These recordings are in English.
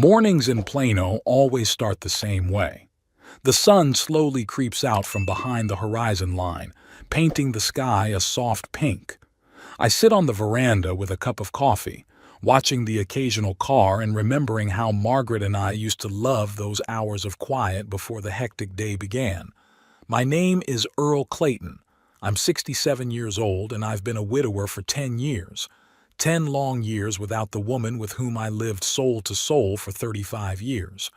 Mornings in Plano always start the same way. The sun slowly creeps out from behind the horizon line, painting the sky a soft pink. I sit on the veranda with a cup of coffee, watching the occasional car and remembering how Margaret and I used to love those hours of quiet before the hectic day began. My name is Earl Clayton. I'm 67 years old and I've been a widower for 10 years. 10 long years without the woman with whom I lived soul to soul for 35 years.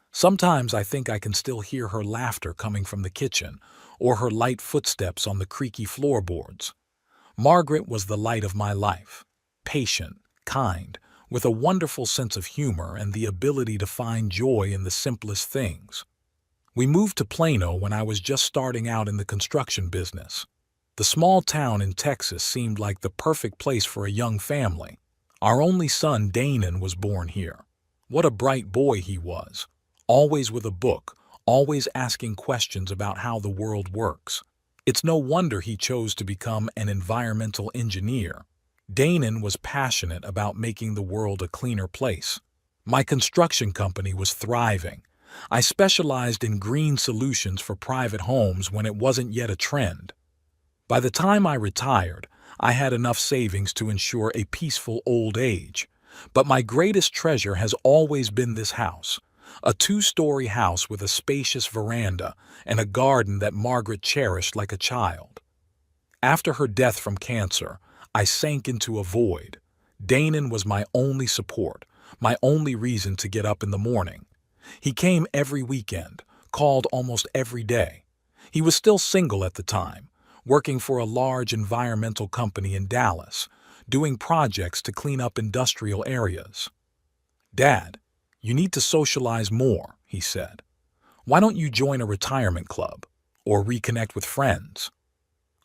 Sometimes I think I can still hear her laughter coming from the kitchen, or her light footsteps on the creaky floorboards. Margaret was the light of my life. Patient, kind, with a wonderful sense of humor and the ability to find joy in the simplest things. We moved to Plano when I was just starting out in the construction business. The small town in Texas seemed like the perfect place for a young family. Our only son, Danon, was born here. What a bright boy he was. Always with a book, always asking questions about how the world works. It's no wonder he chose to become an environmental engineer. Danon was passionate about making the world a cleaner place. My construction company was thriving. I specialized in green solutions for private homes when it wasn't yet a trend. By the time I retired, I had enough savings to ensure a peaceful old age. But my greatest treasure has always been this house. A 2-story house with a spacious veranda and a garden that Margaret cherished like a child. After her death from cancer, I sank into a void. Danon was my only support, my only reason to get up in the morning. He came every weekend, called almost every day. He was still single at the time, working for a large environmental company in Dallas, doing projects to clean up industrial areas. "Dad, you need to socialize more," he said. "Why don't you join a retirement club or reconnect with friends?"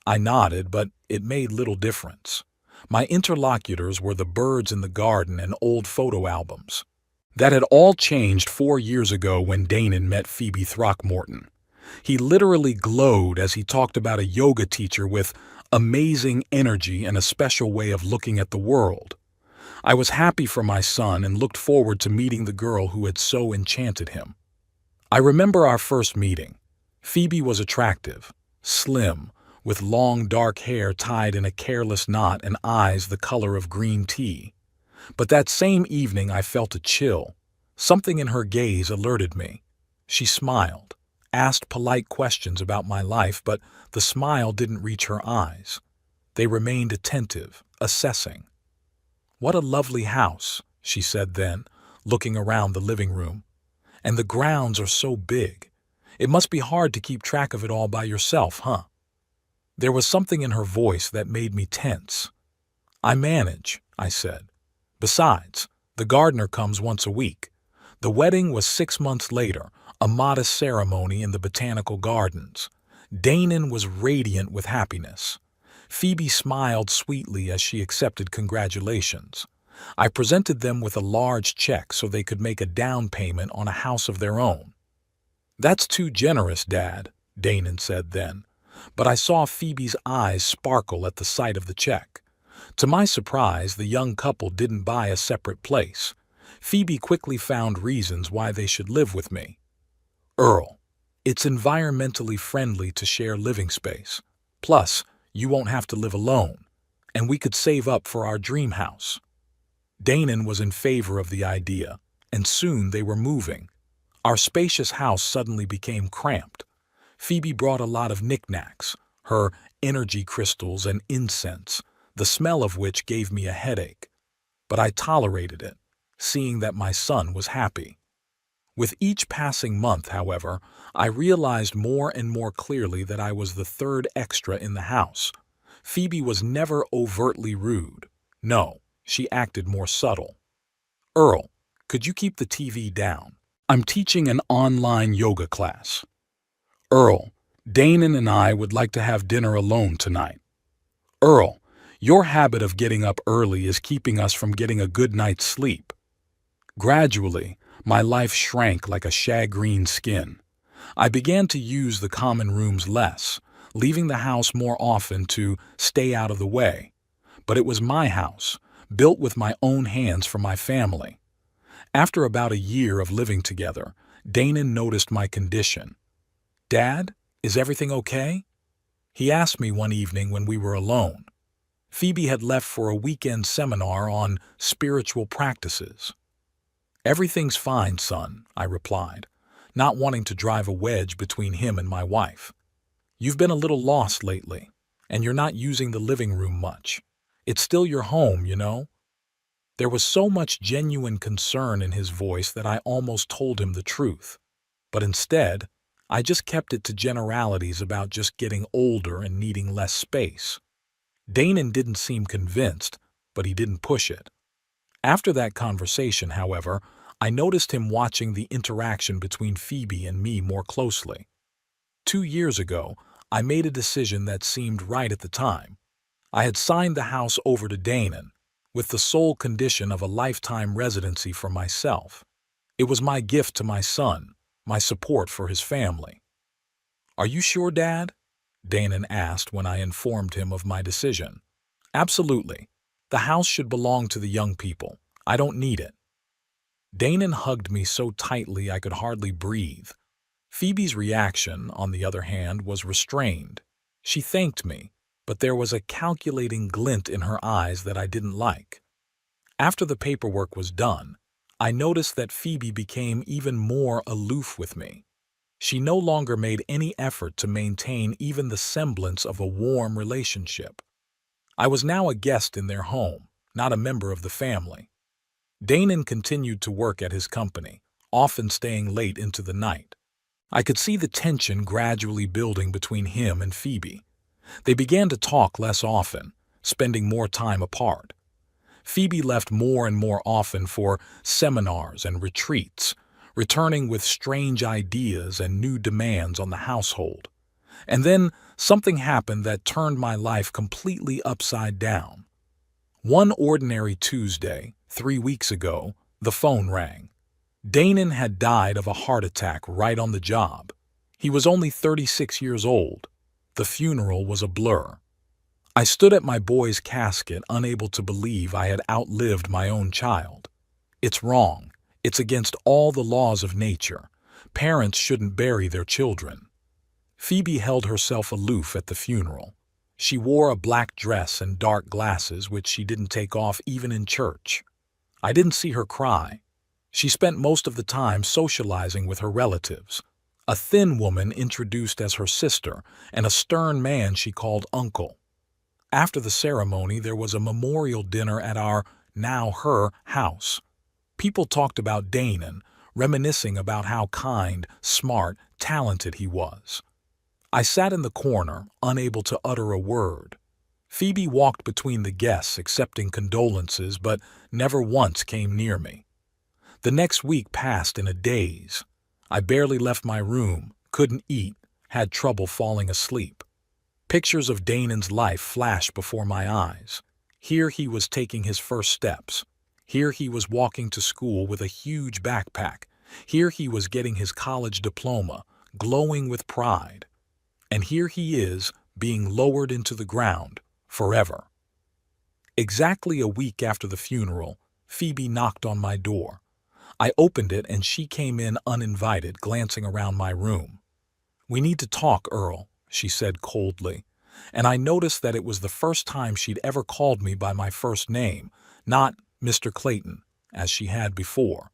I nodded, but it made little difference. My interlocutors were the birds in the garden and old photo albums. That had all changed 4 years ago when Danon met Phoebe Throckmorton. He literally glowed as he talked about a yoga teacher with amazing energy and a special way of looking at the world. I was happy for my son and looked forward to meeting the girl who had so enchanted him. I remember our first meeting. Phoebe was attractive, slim, with long dark hair tied in a careless knot and eyes the color of green tea. But that same evening I felt a chill. Something in her gaze alerted me. She smiled, asked polite questions about my life, but the smile didn't reach her eyes. They remained attentive, assessing. "What a lovely house," she said then, looking around the living room. "And the grounds are so big. It must be hard to keep track of it all by yourself, huh?" There was something in her voice that made me tense. "I manage," I said. "Besides, the gardener comes once a week." The wedding was 6 months later, a modest ceremony in the botanical gardens. Danon was radiant with happiness. Phoebe smiled sweetly as she accepted congratulations. I presented them with a large check so they could make a down payment on a house of their own. "That's too generous, Dad," Danon said then. But I saw Phoebe's eyes sparkle at the sight of the check. To my surprise, the young couple didn't buy a separate place. Phoebe quickly found reasons why they should live with me. "Earl, it's environmentally friendly to share living space. Plus, you won't have to live alone, and we could save up for our dream house." Danon was in favor of the idea, and soon they were moving. Our spacious house suddenly became cramped. Phoebe brought a lot of knickknacks, her energy crystals and incense, the smell of which gave me a headache. But I tolerated it, seeing that my son was happy. With each passing month, however, I realized more and more clearly that I was the third extra in the house. Phoebe was never overtly rude. No, she acted more subtle. "Earl, could you keep the TV down? I'm teaching an online yoga class." "Earl, Danon and I would like to have dinner alone tonight." "Earl, your habit of getting up early is keeping us from getting a good night's sleep." Gradually, my life shrank like a shagreen skin. I began to use the common rooms less, leaving the house more often to stay out of the way. But it was my house, built with my own hands for my family. After about a year of living together, Danon noticed my condition. "Dad, is everything okay?" He asked me one evening when we were alone. Phoebe had left for a weekend seminar on spiritual practices. "Everything's fine, son," I replied, not wanting to drive a wedge between him and my wife. "You've been a little lost lately, and you're not using the living room much. It's still your home, you know." There was so much genuine concern in his voice that I almost told him the truth. But instead, I just kept it to generalities about just getting older and needing less space. Danon didn't seem convinced, but he didn't push it. After that conversation, however, I noticed him watching the interaction between Phoebe and me more closely. 2 years ago, I made a decision that seemed right at the time. I had signed the house over to Danon, with the sole condition of a lifetime residency for myself. It was my gift to my son, my support for his family. "Are you sure, Dad?" Danon asked when I informed him of my decision. "Absolutely. The house should belong to the young people. I don't need it." Danon hugged me so tightly I could hardly breathe. Phoebe's reaction, on the other hand, was restrained. She thanked me, but there was a calculating glint in her eyes that I didn't like. After the paperwork was done, I noticed that Phoebe became even more aloof with me. She no longer made any effort to maintain even the semblance of a warm relationship. I was now a guest in their home, not a member of the family. Danon continued to work at his company, often staying late into the night. I could see the tension gradually building between him and Phoebe. They began to talk less often, spending more time apart. Phoebe left more and more often for seminars and retreats, returning with strange ideas and new demands on the household. And then something happened that turned my life completely upside down. One ordinary Tuesday, 3 weeks ago, the phone rang. Danon had died of a heart attack right on the job. He was only 36 years old. The funeral was a blur. I stood at my boy's casket, unable to believe I had outlived my own child. It's wrong. It's against all the laws of nature. Parents shouldn't bury their children. Phoebe held herself aloof at the funeral. She wore a black dress and dark glasses, which she didn't take off even in church. I didn't see her cry. She spent most of the time socializing with her relatives, a thin woman introduced as her sister and a stern man she called uncle. After the ceremony, there was a memorial dinner at our, now her, house. People talked about Danon, reminiscing about how kind, smart, talented he was. I sat in the corner, unable to utter a word. Phoebe walked between the guests, accepting condolences, but never once came near me. The next week passed in a daze. I barely left my room, couldn't eat, had trouble falling asleep. Pictures of Danon's life flashed before my eyes. Here he was taking his first steps. Here he was walking to school with a huge backpack. Here he was getting his college diploma, glowing with pride. And here he is, being lowered into the ground, forever. Exactly a week after the funeral, Phoebe knocked on my door. I opened it and she came in uninvited, glancing around my room. "We need to talk, Earl," she said coldly, and I noticed that it was the first time she'd ever called me by my first name, not Mr. Clayton, as she had before.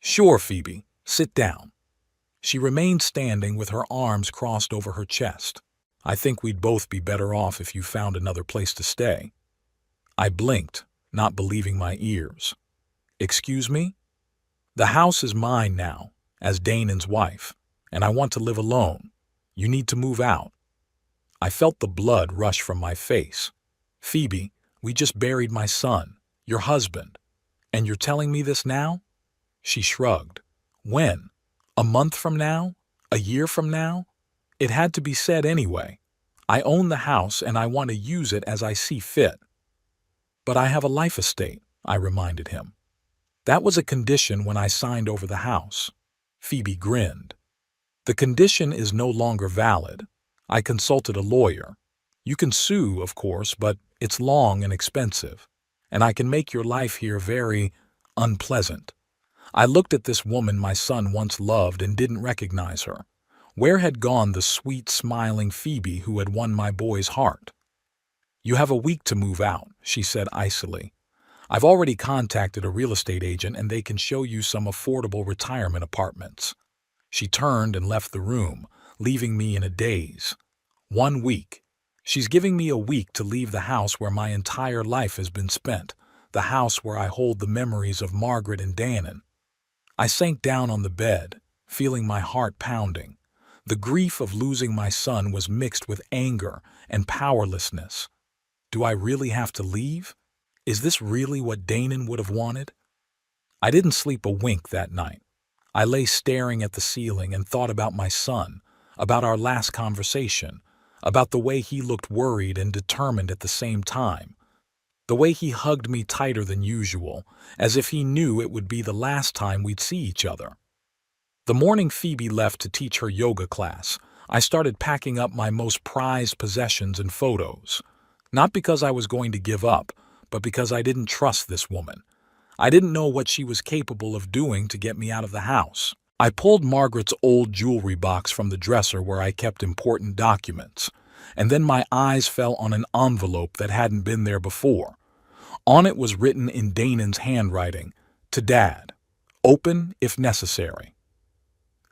"Sure, Phoebe, sit down." She remained standing with her arms crossed over her chest. "I think we'd both be better off if you found another place to stay." I blinked, not believing my ears. "Excuse me?" "The house is mine now, as Danon's wife, and I want to live alone. You need to move out." I felt the blood rush from my face. "Phoebe, we just buried my son, your husband, and you're telling me this now?" She shrugged. "When? A month from now? A year from now?" It had to be said anyway. I own the house and I want to use it as I see fit. "But I have a life estate," I reminded him. "That was a condition when I signed over the house." Phoebe grinned. "The condition is no longer valid. I consulted a lawyer. You can sue, of course, but it's long and expensive, and I can make your life here very unpleasant. I looked at this woman my son once loved and didn't recognize her. Where had gone the sweet, smiling Phoebe who had won my boy's heart? "You have a week to move out," she said icily. "I've already contacted a real estate agent and they can show you some affordable retirement apartments." She turned and left the room, leaving me in a daze. 1 week. She's giving me a week to leave the house where my entire life has been spent, the house where I hold the memories of Margaret and Dannon. I sank down on the bed, feeling my heart pounding. The grief of losing my son was mixed with anger and powerlessness. Do I really have to leave? Is this really what Dannon would have wanted? I didn't sleep a wink that night. I lay staring at the ceiling and thought about my son, about our last conversation, about the way he looked worried and determined at the same time, the way he hugged me tighter than usual, as if he knew it would be the last time we'd see each other. The morning Phoebe left to teach her yoga class, I started packing up my most prized possessions and photos. Not because I was going to give up, but because I didn't trust this woman. I didn't know what she was capable of doing to get me out of the house. I pulled Margaret's old jewelry box from the dresser where I kept important documents, and then my eyes fell on an envelope that hadn't been there before. On it was written in Dannon's handwriting, "To Dad. Open if necessary."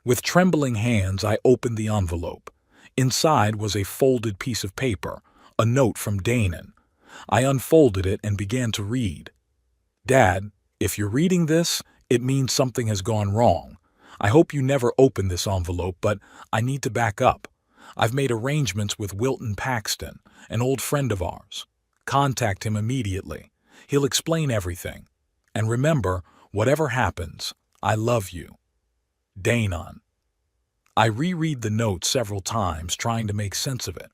With trembling hands, I opened the envelope. Inside was a folded piece of paper, a note from Dannon. I unfolded it and began to read. "Dad, if you're reading this, it means something has gone wrong. I hope you never open this envelope, but I need to back up. I've made arrangements with Wilton Paxton, an old friend of ours. Contact him immediately. He'll explain everything. And remember, whatever happens, I love you. Dannon." I reread the note several times, trying to make sense of it.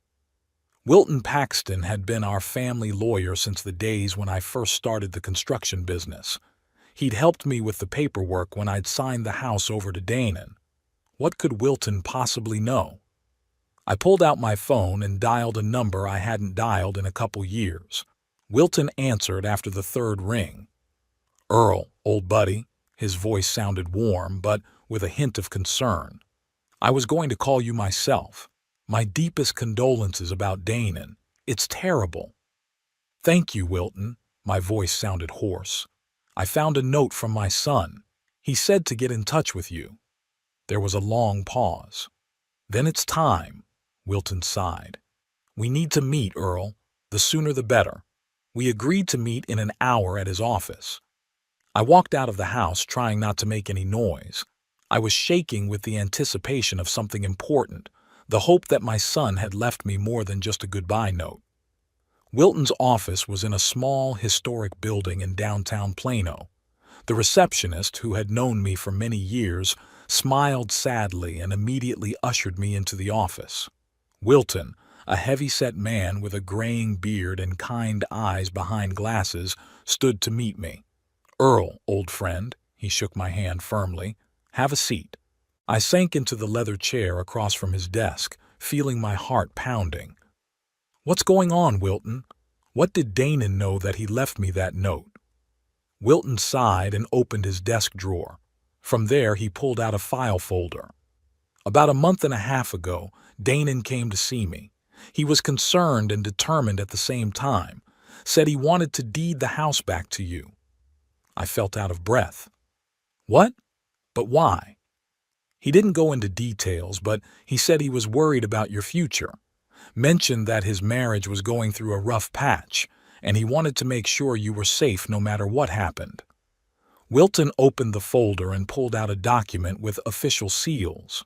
Wilton Paxton had been our family lawyer since the days when I first started the construction business. He'd helped me with the paperwork when I'd signed the house over to Dannon. What could Wilton possibly know? I pulled out my phone and dialed a number I hadn't dialed in a couple years. Wilton answered after the third ring. "Earl, old buddy." His voice sounded warm, but with a hint of concern. "I was going to call you myself. My deepest condolences about Dannon. It's terrible." "Thank you, Wilton." My voice sounded hoarse. "I found a note from my son. He said to get in touch with you." There was a long pause. "Then it's time," Wilton sighed. "We need to meet, Earl. The sooner the better." We agreed to meet in an hour at his office. I walked out of the house, trying not to make any noise. I was shaking with the anticipation of something important, the hope that my son had left me more than just a goodbye note. Wilton's office was in a small, historic building in downtown Plano. The receptionist, who had known me for many years, smiled sadly and immediately ushered me into the office. Wilton, a heavy-set man with a graying beard and kind eyes behind glasses, stood to meet me. "Earl, old friend," he shook my hand firmly. "Have a seat." I sank into the leather chair across from his desk, feeling my heart pounding. "What's going on, Wilton? What did Dannon know that he left me that note?" Wilton sighed and opened his desk drawer. From there, he pulled out a file folder. "About a month and a half ago, Dannon came to see me. He was concerned and determined at the same time, said he wanted to deed the house back to you." I felt out of breath. "What? But why?" "He didn't go into details, but he said he was worried about your future. Mentioned that his marriage was going through a rough patch, and he wanted to make sure you were safe no matter what happened." Wilton opened the folder and pulled out a document with official seals.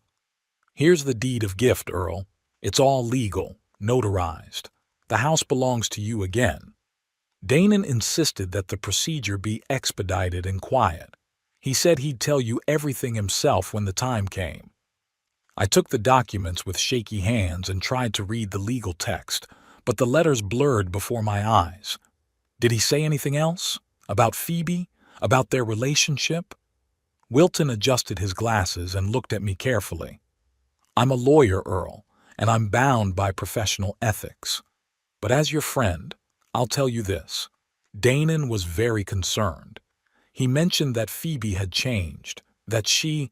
"Here's the deed of gift, Earl. It's all legal, notarized. The house belongs to you again." Dannon insisted that the procedure be expedited and quiet. He said he'd tell you everything himself when the time came. I took the documents with shaky hands and tried to read the legal text, but the letters blurred before my eyes. Did he say anything else? About Phoebe? About their relationship? Wilton adjusted his glasses and looked at me carefully. "I'm a lawyer, Earl, and I'm bound by professional ethics. But as your friend, I'll tell you this. Dannon was very concerned. He mentioned that Phoebe had changed, that she—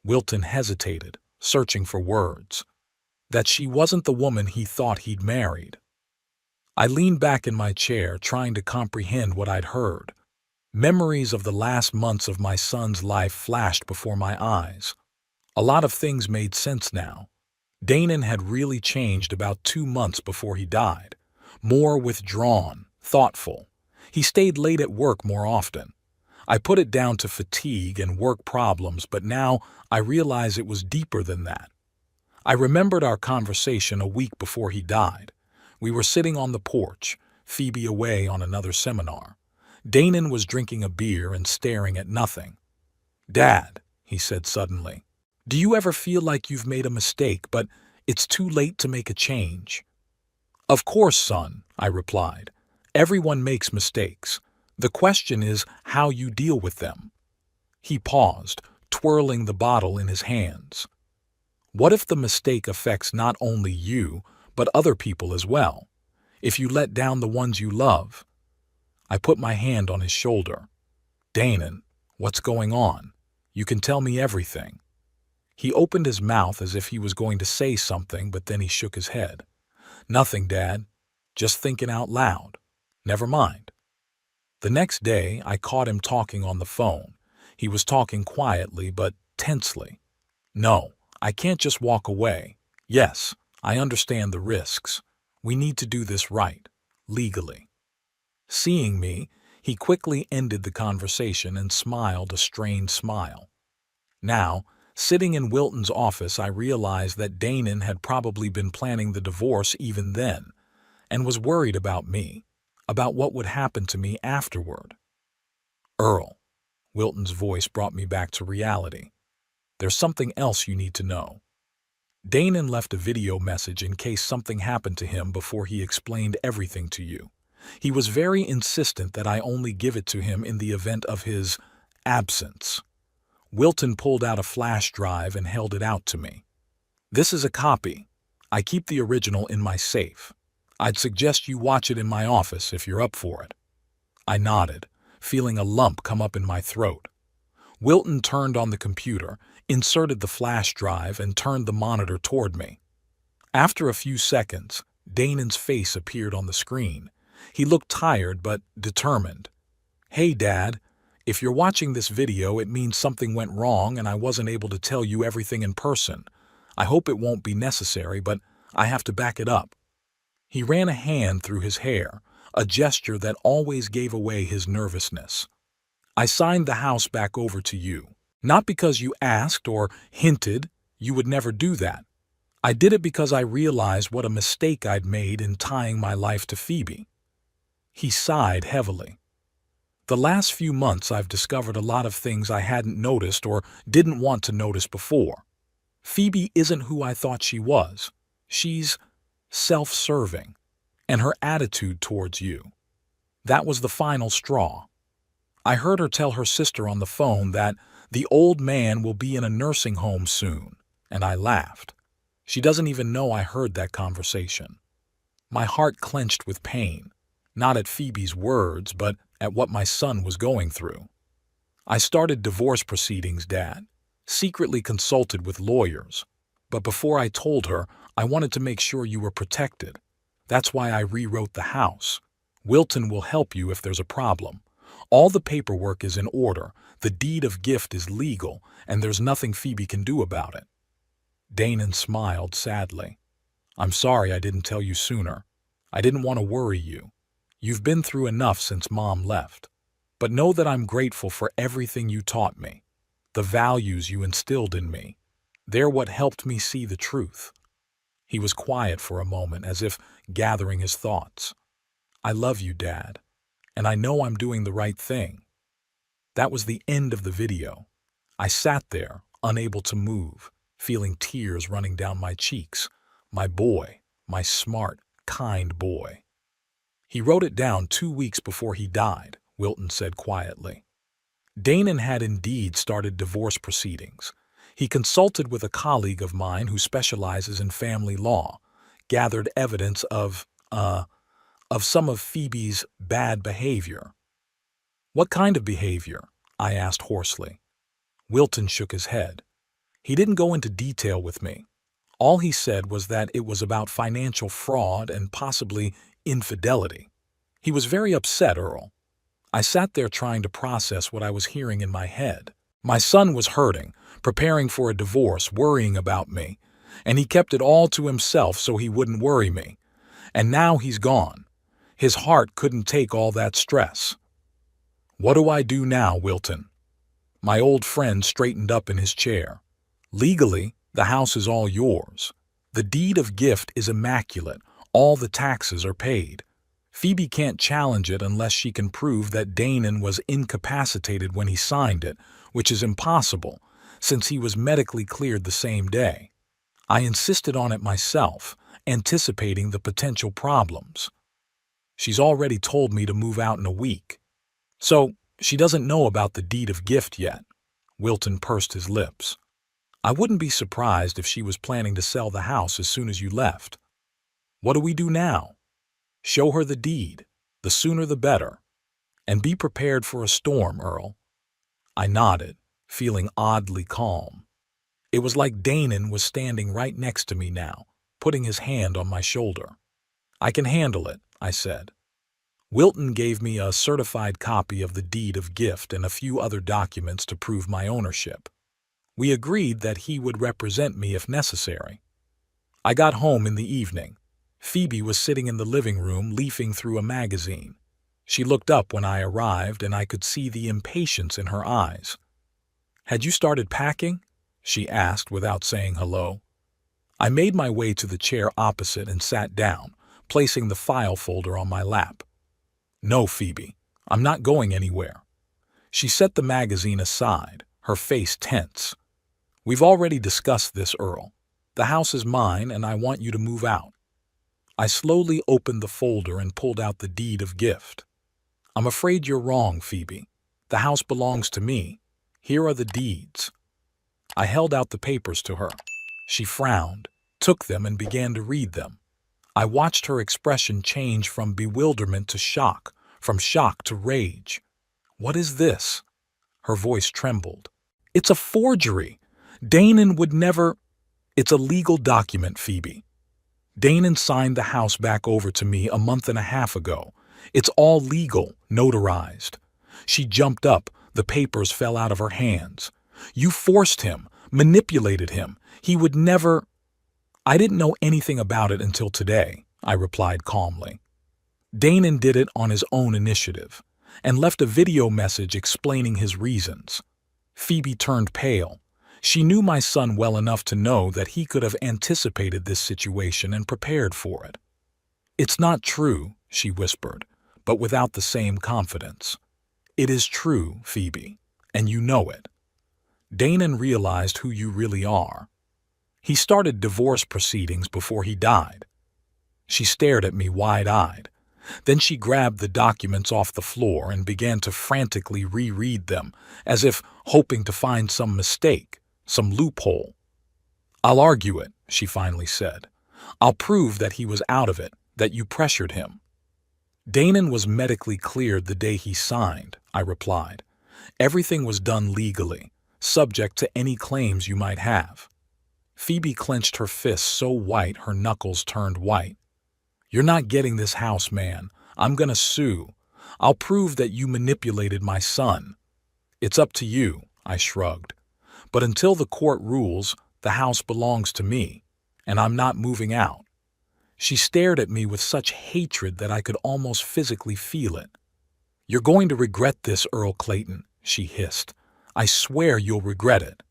Wilton hesitated, searching for words. That she wasn't the woman he thought he'd married. I leaned back in my chair, trying to comprehend what I'd heard. Memories of the last months of my son's life flashed before my eyes. A lot of things made sense now. Danon had really changed about 2 months before he died. More withdrawn, thoughtful. He stayed late at work more often. I put it down to fatigue and work problems, but now I realize it was deeper than that. I remembered our conversation a week before he died. We were sitting on the porch, Phoebe away on another seminar. Danon was drinking a beer and staring at nothing. "Dad," he said suddenly, "do you ever feel like you've made a mistake, but it's too late to make a change?" "Of course, son," I replied. "Everyone makes mistakes. The question is how you deal with them." He paused, twirling the bottle in his hands. "What if the mistake affects not only you, but other people as well? If you let down the ones you love?" I put my hand on his shoulder. "Danon, what's going on? You can tell me everything." He opened his mouth as if he was going to say something, but then he shook his head. "Nothing, Dad. Just thinking out loud. Never mind." The next day, I caught him talking on the phone. He was talking quietly but tensely. "No, I can't just walk away. Yes, I understand the risks. We need to do this right, legally." Seeing me, he quickly ended the conversation and smiled a strained smile. Now, sitting in Wilton's office, I realized that Danon had probably been planning the divorce even then, and was worried about me, about what would happen to me afterward. "Earl," Wilton's voice brought me back to reality. "There's something else you need to know." Danon left a video message in case something happened to him before he explained everything to you. He was very insistent that I only give it to him in the event of his absence. Wilton pulled out a flash drive and held it out to me. "This is a copy. I keep the original in my safe. I'd suggest you watch it in my office if you're up for it." I nodded, feeling a lump come up in my throat. Wilton turned on the computer, inserted the flash drive, and turned the monitor toward me. After a few seconds, Danon's face appeared on the screen. He looked tired but determined. "Hey, Dad, if you're watching this video, it means something went wrong and I wasn't able to tell you everything in person. I hope it won't be necessary, but I have to back it up." He ran a hand through his hair, a gesture that always gave away his nervousness. "I signed the house back over to you, not because you asked or hinted. You would never do that. I did it because I realized what a mistake I'd made in tying my life to Phoebe." He sighed heavily. "The last few months I've discovered a lot of things I hadn't noticed or didn't want to notice before. Phoebe isn't who I thought she was. She's self-serving, and her attitude towards you. That was the final straw. I heard her tell her sister on the phone that the old man will be in a nursing home soon, and I laughed. She doesn't even know I heard that conversation." My heart clenched with pain, not at Phoebe's words, but at what my son was going through. "I started divorce proceedings, Dad, secretly consulted with lawyers. But before I told her, I wanted to make sure you were protected. That's why I rewrote the house. Wilton will help you if there's a problem. All the paperwork is in order, the deed of gift is legal, and there's nothing Phoebe can do about it." Danon smiled sadly. "I'm sorry I didn't tell you sooner. I didn't want to worry you. You've been through enough since Mom left. But know that I'm grateful for everything you taught me, the values you instilled in me. They're what helped me see the truth." He was quiet for a moment, as if gathering his thoughts. "I love you, Dad, and I know I'm doing the right thing." That was the end of the video. I sat there, unable to move, feeling tears running down my cheeks. My boy, my smart, kind boy. "He wrote it down 2 weeks before he died," Wilton said quietly. Danon had indeed started divorce proceedings. He consulted with a colleague of mine who specializes in family law, gathered evidence of some of Phoebe's bad behavior. What kind of behavior? I asked hoarsely. Wilton shook his head. He didn't go into detail with me. All he said was that it was about financial fraud and possibly infidelity. He was very upset, Earl. I sat there trying to process what I was hearing in my head. My son was hurting, preparing for a divorce, worrying about me, and he kept it all to himself so he wouldn't worry me. And now he's gone. His heart couldn't take all that stress. What do I do now, Wilton? My old friend straightened up in his chair. Legally, the house is all yours. The deed of gift is immaculate. All the taxes are paid. Phoebe can't challenge it unless she can prove that Danon was incapacitated when he signed it, which is impossible, since he was medically cleared the same day. I insisted on it myself, anticipating the potential problems. She's already told me to move out in a week. So, she doesn't know about the deed of gift yet. Wilton pursed his lips. I wouldn't be surprised if she was planning to sell the house as soon as you left. What do we do now? Show her the deed, the sooner the better. And be prepared for a storm, Earl. I nodded, feeling oddly calm. It was like Danon was standing right next to me now, putting his hand on my shoulder. I can handle it, I said. Wilton gave me a certified copy of the deed of gift and a few other documents to prove my ownership. We agreed that he would represent me if necessary. I got home in the evening. Phoebe was sitting in the living room leafing through a magazine. She looked up when I arrived, and I could see the impatience in her eyes. Had you started packing? She asked without saying hello. I made my way to the chair opposite and sat down, placing the file folder on my lap. No, Phoebe, I'm not going anywhere. She set the magazine aside, her face tense. We've already discussed this, Earl. The house is mine, and I want you to move out. I slowly opened the folder and pulled out the deed of gift. I'm afraid you're wrong, Phoebe. The house belongs to me. Here are the deeds. I held out the papers to her. She frowned, took them, and began to read them. I watched her expression change from bewilderment to shock, from shock to rage. What is this? Her voice trembled. It's a forgery. Danon would never... It's a legal document, Phoebe. Danon signed the house back over to me a month and a half ago. It's all legal, notarized. She jumped up. The papers fell out of her hands. You forced him, manipulated him. He would never... I didn't know anything about it until today, I replied calmly. Danon did it on his own initiative, and left a video message explaining his reasons. Phoebe turned pale. She knew my son well enough to know that he could have anticipated this situation and prepared for it. It's not true, she whispered, but without the same confidence. It is true, Phoebe, and you know it. Danon realized who you really are. He started divorce proceedings before he died. She stared at me wide-eyed. Then she grabbed the documents off the floor and began to frantically reread them, as if hoping to find some mistake, some loophole. I'll argue it, she finally said. I'll prove that he was out of it, that you pressured him. Danon was medically cleared the day he signed, I replied. Everything was done legally, subject to any claims you might have. Phoebe clenched her fists so white her knuckles turned white. You're not getting this house, man. I'm gonna sue. I'll prove that you manipulated my son. It's up to you, I shrugged. But until the court rules, the house belongs to me, and I'm not moving out. She stared at me with such hatred that I could almost physically feel it. You're going to regret this, Earl Clayton, she hissed. I swear you'll regret it.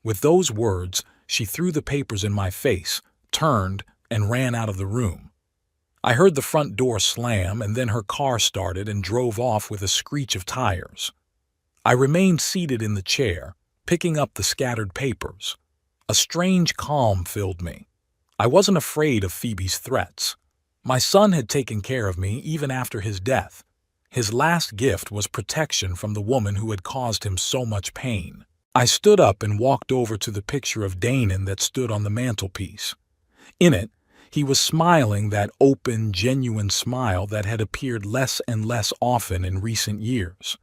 With those words, she threw the papers in my face, turned, and ran out of the room. I heard the front door slam, and then her car started and drove off with a screech of tires. I remained seated in the chair, picking up the scattered papers. A strange calm filled me. I wasn't afraid of Phoebe's threats. My son had taken care of me even after his death. His last gift was protection from the woman who had caused him so much pain. I stood up and walked over to the picture of Danon that stood on the mantelpiece. In it, He was smiling that open, genuine smile that had appeared less and less often in recent years.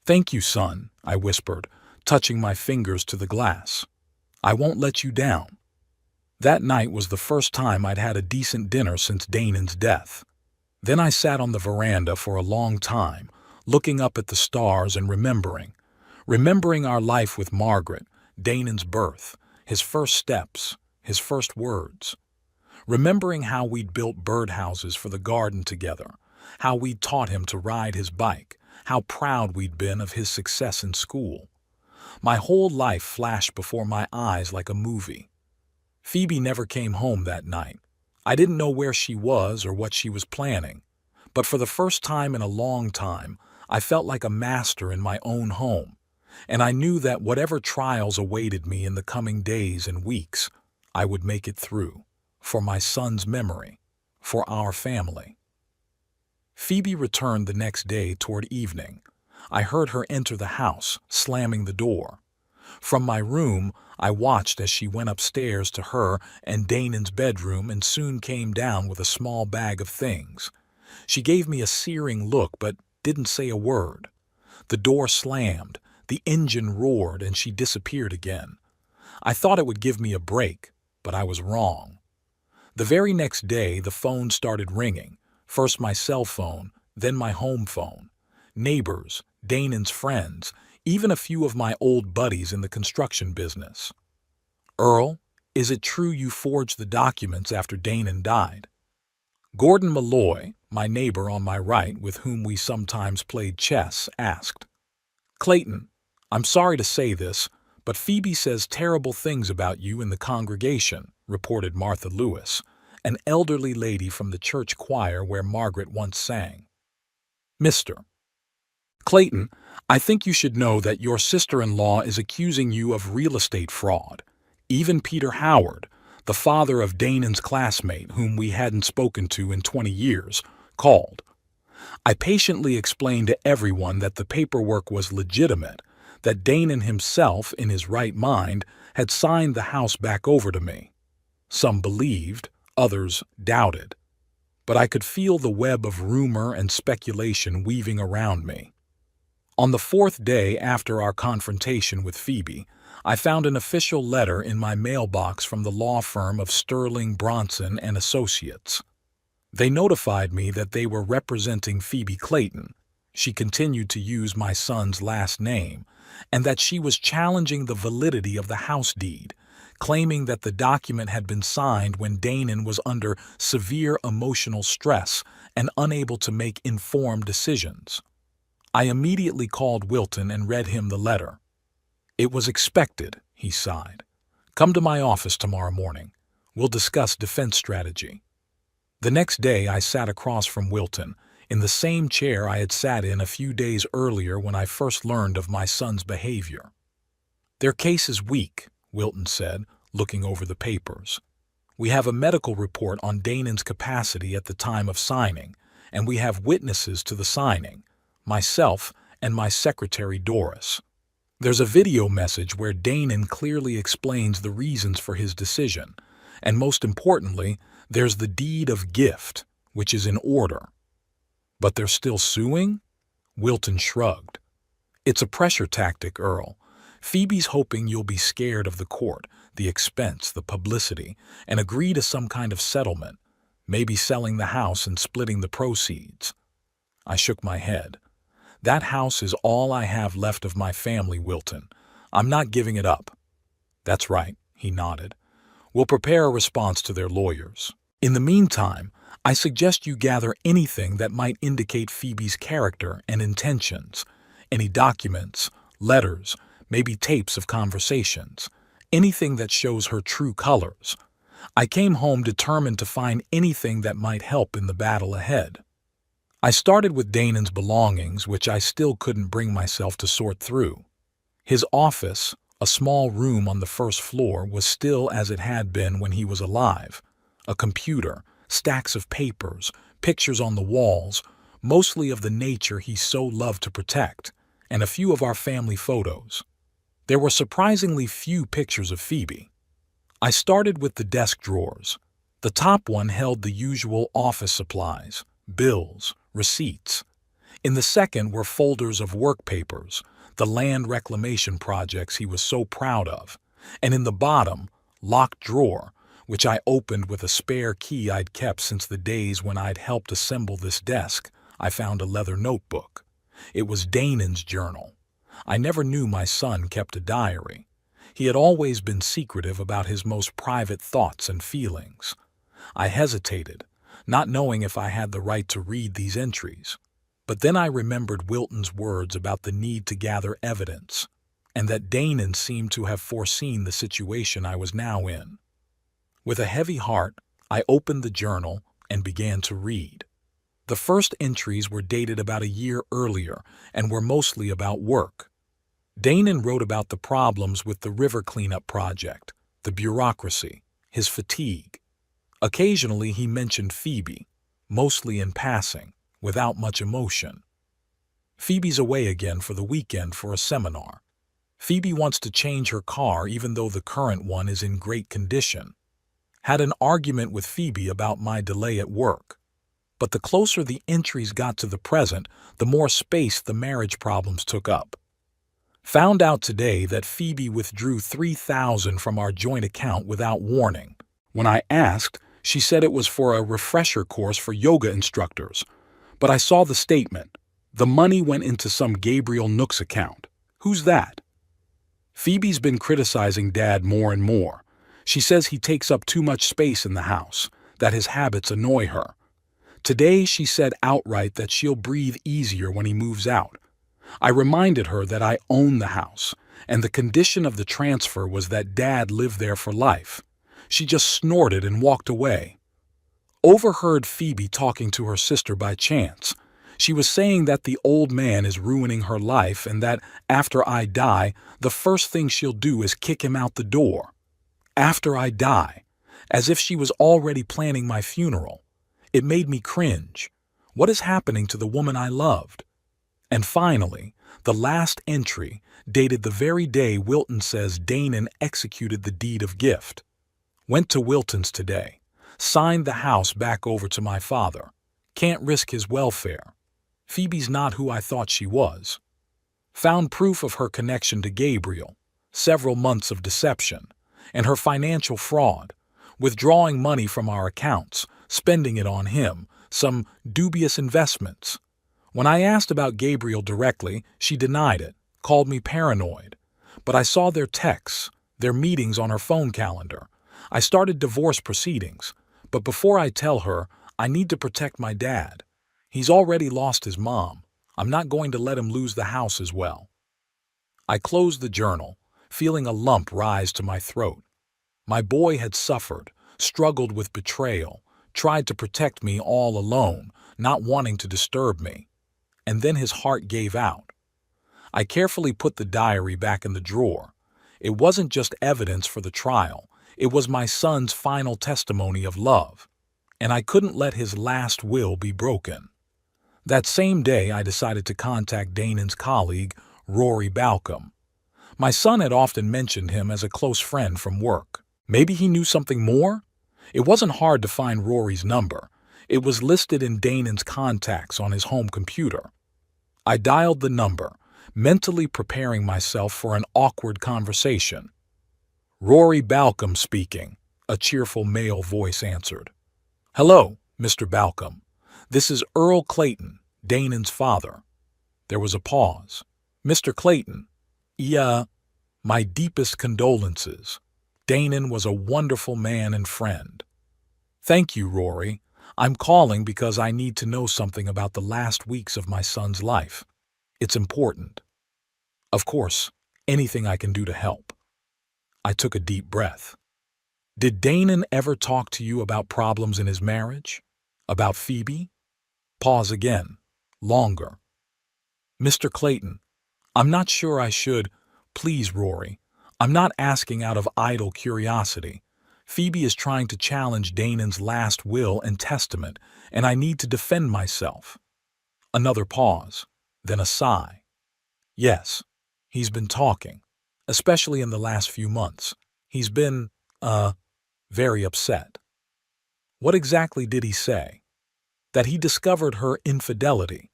"Thank you, son," I whispered, touching my fingers to the glass. "I won't let you down." That night was the first time I'd had a decent dinner since Danan's death. Then I sat on the veranda for a long time, looking up at the stars and remembering our life with Margaret, Danan's birth, his first steps, his first words. Remembering how we'd built birdhouses for the garden together, how we'd taught him to ride his bike, how proud we'd been of his success in school. My whole life flashed before my eyes like a movie. Phoebe never came home that night. I didn't know where she was or what she was planning, but for the first time in a long time, I felt like a master in my own home, and I knew that whatever trials awaited me in the coming days and weeks, I would make it through, for my son's memory, for our family. Phoebe returned the next day toward evening. I heard her enter the house, slamming the door. From my room, I watched as she went upstairs to her and Danan's bedroom and soon came down with a small bag of things. She gave me a searing look but didn't say a word. The door slammed, the engine roared, and she disappeared again. I thought it would give me a break, but I was wrong. The very next day, the phone started ringing, first my cell phone, then my home phone. Neighbors, Danan's friends, even a few of my old buddies in the construction business. "Earl, is it true you forged the documents after Danan died?" Gordon Malloy, my neighbor on my right with whom we sometimes played chess, asked. "Clayton, I'm sorry to say this, but Phoebe says terrible things about you in the congregation," reported Martha Lewis, an elderly lady from the church choir where Margaret once sang. "Mr. Clayton, I think you should know that your sister-in-law is accusing you of real estate fraud. Even Peter Howard, the father of Danan's classmate whom we hadn't spoken to in 20 years, called. I patiently explained to everyone that the paperwork was legitimate, that Danan himself, in his right mind, had signed the house back over to me. Some believed, others doubted. But I could feel the web of rumor and speculation weaving around me. On the fourth day after our confrontation with Phoebe, I found an official letter in my mailbox from the law firm of Sterling, Bronson and Associates. They notified me that they were representing Phoebe Clayton. She continued to use my son's last name, and that she was challenging the validity of the house deed, claiming that the document had been signed when Danan was under severe emotional stress and unable to make informed decisions. I immediately called Wilton and read him the letter. "It was expected," he sighed. "Come to my office tomorrow morning. We'll discuss defense strategy." The next day I sat across from Wilton, in the same chair I had sat in a few days earlier when I first learned of my son's behavior. "Their case is weak," Wilton said, looking over the papers. "We have a medical report on Danan's capacity at the time of signing, and we have witnesses to the signing, myself and my secretary Doris. There's a video message where Danan clearly explains the reasons for his decision, and most importantly, there's the deed of gift, which is in order." "But they're still suing?" Wilton shrugged. "It's a pressure tactic, Earl. Phoebe's hoping you'll be scared of the court, the expense, the publicity, and agree to some kind of settlement, maybe selling the house and splitting the proceeds." I shook my head. "That house is all I have left of my family, Wilton. I'm not giving it up." "That's right," he nodded. "We'll prepare a response to their lawyers. In the meantime, I suggest you gather anything that might indicate Phoebe's character and intentions. Any documents, letters, maybe tapes of conversations. Anything that shows her true colors. I came home determined to find anything that might help in the battle ahead. I started with Danan's belongings, which I still couldn't bring myself to sort through. His office, a small room on the first floor, was still as it had been when he was alive. A computer, stacks of papers, pictures on the walls, mostly of the nature he so loved to protect, and a few of our family photos. There were surprisingly few pictures of Phoebe. I started with the desk drawers. The top one held the usual office supplies, bills, receipts. In the second were folders of work papers, the land reclamation projects he was so proud of. And in the bottom, locked drawer, which I opened with a spare key I'd kept since the days when I'd helped assemble this desk, I found a leather notebook. It was Danin's journal. I never knew my son kept a diary. He had always been secretive about his most private thoughts and feelings. I hesitated, not knowing if I had the right to read these entries. But then I remembered Wilton's words about the need to gather evidence, and that Danon seemed to have foreseen the situation I was now in. With a heavy heart, I opened the journal and began to read. The first entries were dated about a year earlier and were mostly about work. Danon wrote about the problems with the river cleanup project, the bureaucracy, his fatigue. Occasionally he mentioned Phoebe, mostly in passing, without much emotion. Phoebe's away again for the weekend for a seminar. Phoebe wants to change her car even though the current one is in great condition. Had an argument with Phoebe about my delay at work. But the closer the entries got to the present, the more space the marriage problems took up. Found out today that Phoebe withdrew $3,000 from our joint account without warning. When I asked, she said it was for a refresher course for yoga instructors. But I saw the statement. The money went into some Gabriel Nooks account. Who's that? Phoebe's been criticizing Dad more and more. She says he takes up too much space in the house, that his habits annoy her. Today she said outright that she'll breathe easier when he moves out. I reminded her that I own the house, and the condition of the transfer was that Dad lived there for life. She just snorted and walked away. Overheard Phoebe talking to her sister by chance. She was saying that the old man is ruining her life and that after I die, the first thing she'll do is kick him out the door. After I die, as if she was already planning my funeral. It made me cringe. What is happening to the woman I loved? And finally, the last entry, dated the very day Wilton says Danon executed the deed of gift. Went to Wilton's today. Signed the house back over to my father. Can't risk his welfare. Phoebe's not who I thought she was. Found proof of her connection to Gabriel, several months of deception, and her financial fraud, withdrawing money from our accounts, spending it on him, some dubious investments. When I asked about Gabriel directly, she denied it, called me paranoid. But I saw their texts, their meetings on her phone calendar. I started divorce proceedings. But before I tell her, I need to protect my dad. He's already lost his mom. I'm not going to let him lose the house as well. I closed the journal, feeling a lump rise to my throat. My boy had suffered, struggled with betrayal, tried to protect me all alone, not wanting to disturb me. And then his heart gave out. I carefully put the diary back in the drawer. It wasn't just evidence for the trial. It was my son's final testimony of love. And I couldn't let his last will be broken. That same day, I decided to contact Danon's colleague, Rory Balcom. My son had often mentioned him as a close friend from work. Maybe he knew something more? It wasn't hard to find Rory's number. It was listed in Danon's contacts on his home computer. I dialed the number, mentally preparing myself for an awkward conversation. Rory Balcom speaking, a cheerful male voice answered. Hello, Mr. Balcom. This is Earl Clayton, Danon's father. There was a pause. Mr. Clayton, my deepest condolences. Danon was a wonderful man and friend. Thank you, Rory. I'm calling because I need to know something about the last weeks of my son's life. It's important. Of course, anything I can do to help. I took a deep breath. Did Danon ever talk to you about problems in his marriage? About Phoebe? Pause again. Longer. Mr. Clayton, I'm not sure I should. Please, Rory. I'm not asking out of idle curiosity. Phoebe is trying to challenge Danon's last will and testament, and I need to defend myself. Another pause, then a sigh. Yes, he's been talking, especially in the last few months. He's been, very upset. What exactly did he say? That he discovered her infidelity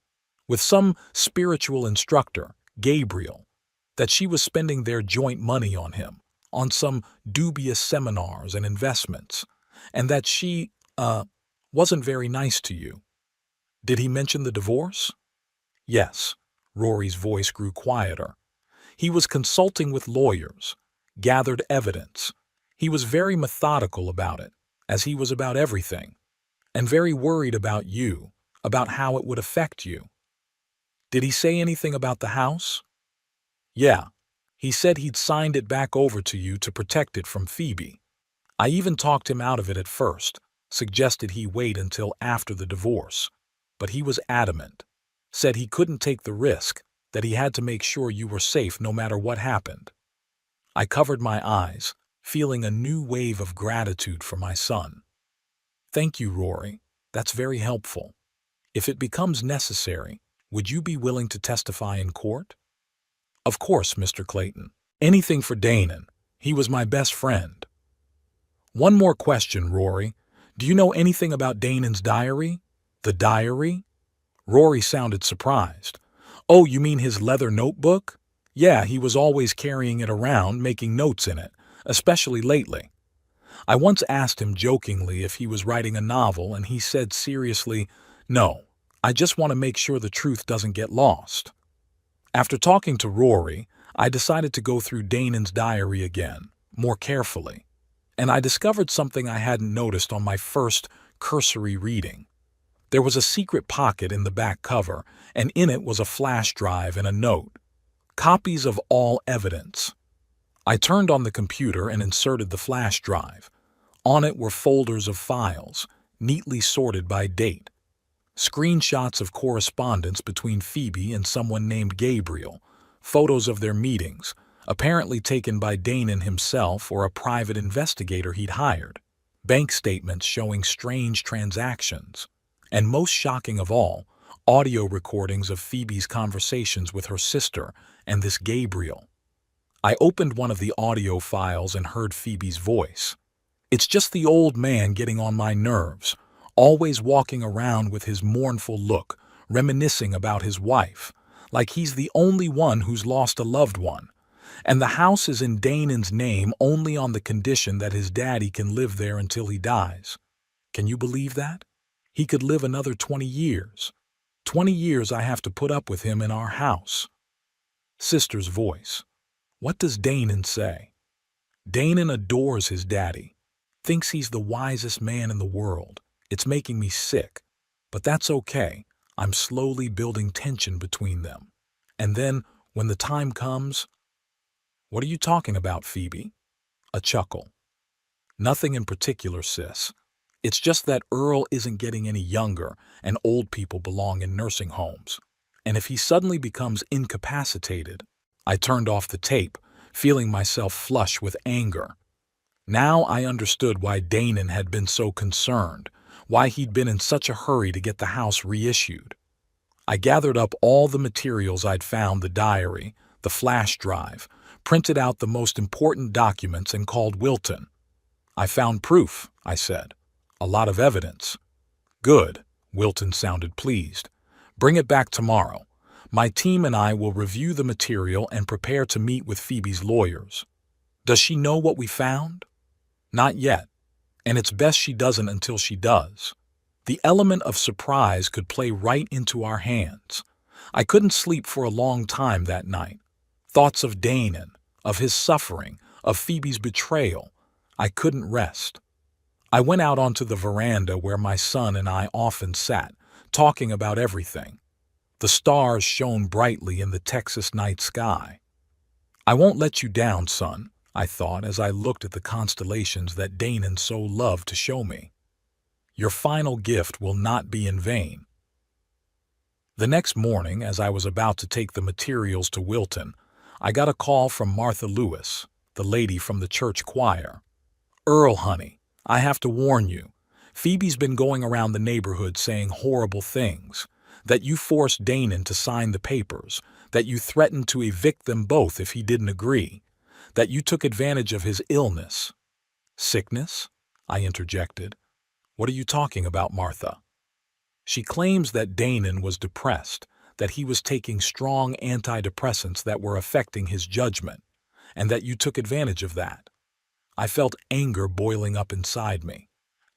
with some spiritual instructor, Gabriel, that she was spending their joint money on him, on some dubious seminars and investments, and that she, wasn't very nice to you. Did he mention the divorce? Yes. Rory's voice grew quieter. He was consulting with lawyers, gathered evidence. He was very methodical about it, as he was about everything, and very worried about you, about how it would affect you. Did he say anything about the house? Yeah. He said he'd signed it back over to you to protect it from Phoebe. I even talked him out of it at first, suggested he wait until after the divorce. But he was adamant, said he couldn't take the risk, that he had to make sure you were safe no matter what happened. I covered my eyes, feeling a new wave of gratitude for my son. Thank you, Rory. That's very helpful. If it becomes necessary, would you be willing to testify in court? Of course, Mr. Clayton. Anything for Danon. He was my best friend. One more question, Rory. Do you know anything about Danon's diary? The diary? Rory sounded surprised. Oh, you mean his leather notebook? Yeah, he was always carrying it around, making notes in it, especially lately. I once asked him jokingly if he was writing a novel, and he said seriously, "No, I just want to make sure the truth doesn't get lost." After talking to Rory, I decided to go through Danon's diary again, more carefully, and I discovered something I hadn't noticed on my first cursory reading. There was a secret pocket in the back cover, and in it was a flash drive and a note. Copies of all evidence. I turned on the computer and inserted the flash drive. On it were folders of files, neatly sorted by date. Screenshots of correspondence between Phoebe and someone named Gabriel, photos of their meetings, apparently taken by Danon himself or a private investigator he'd hired, bank statements showing strange transactions, and most shocking of all, audio recordings of Phoebe's conversations with her sister and this Gabriel. I opened one of the audio files and heard Phoebe's voice. It's just the old man getting on my nerves, always walking around with his mournful look, reminiscing about his wife, like he's the only one who's lost a loved one. And the house is in Danon's name only on the condition that his daddy can live there until he dies. Can you believe that? He could live another 20 years. 20 years I have to put up with him in our house. Sister's voice. What does Danon say? Danon adores his daddy, thinks he's the wisest man in the world. It's making me sick, but that's okay. I'm slowly building tension between them. And then, when the time comes... What are you talking about, Phoebe? A chuckle. Nothing in particular, sis. It's just that Earl isn't getting any younger, and old people belong in nursing homes. And if he suddenly becomes incapacitated... I turned off the tape, feeling myself flush with anger. Now I understood why Danon had been so concerned, why he'd been in such a hurry to get the house reissued. I gathered up all the materials I'd found, the diary, the flash drive, printed out the most important documents and called Wilton. I found proof, I said. A lot of evidence. Good, Wilton sounded pleased. Bring it back tomorrow. My team and I will review the material and prepare to meet with Phoebe's lawyers. Does she know what we found? Not yet, and it's best she doesn't until she does. The element of surprise could play right into our hands. I couldn't sleep for a long time that night. Thoughts of Danon, of his suffering, of Phoebe's betrayal. I couldn't rest. I went out onto the veranda where my son and I often sat, talking about everything. The stars shone brightly in the Texas night sky. I won't let you down, son, I thought as I looked at the constellations that Danon so loved to show me. Your final gift will not be in vain. The next morning, as I was about to take the materials to Wilton, I got a call from Martha Lewis, the lady from the church choir. Earl, honey, I have to warn you. Phoebe's been going around the neighborhood saying horrible things. That you forced Danon to sign the papers, that you threatened to evict them both if he didn't agree, that you took advantage of his illness. Sickness? I interjected. What are you talking about, Martha? She claims that Danon was depressed, that he was taking strong antidepressants that were affecting his judgment, and that you took advantage of that. I felt anger boiling up inside me.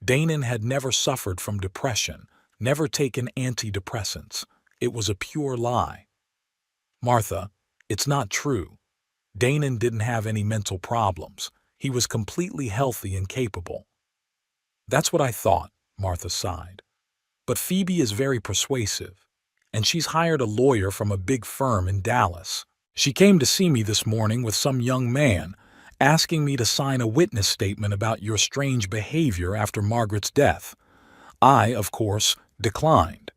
Danon had never suffered from depression, never taken antidepressants. It was a pure lie. Martha, it's not true. Danon didn't have any mental problems. He was completely healthy and capable. That's what I thought, Martha sighed. But Phoebe is very persuasive, and she's hired a lawyer from a big firm in Dallas. She came to see me this morning with some young man, asking me to sign a witness statement about your strange behavior after Margaret's death. I, of course, declined.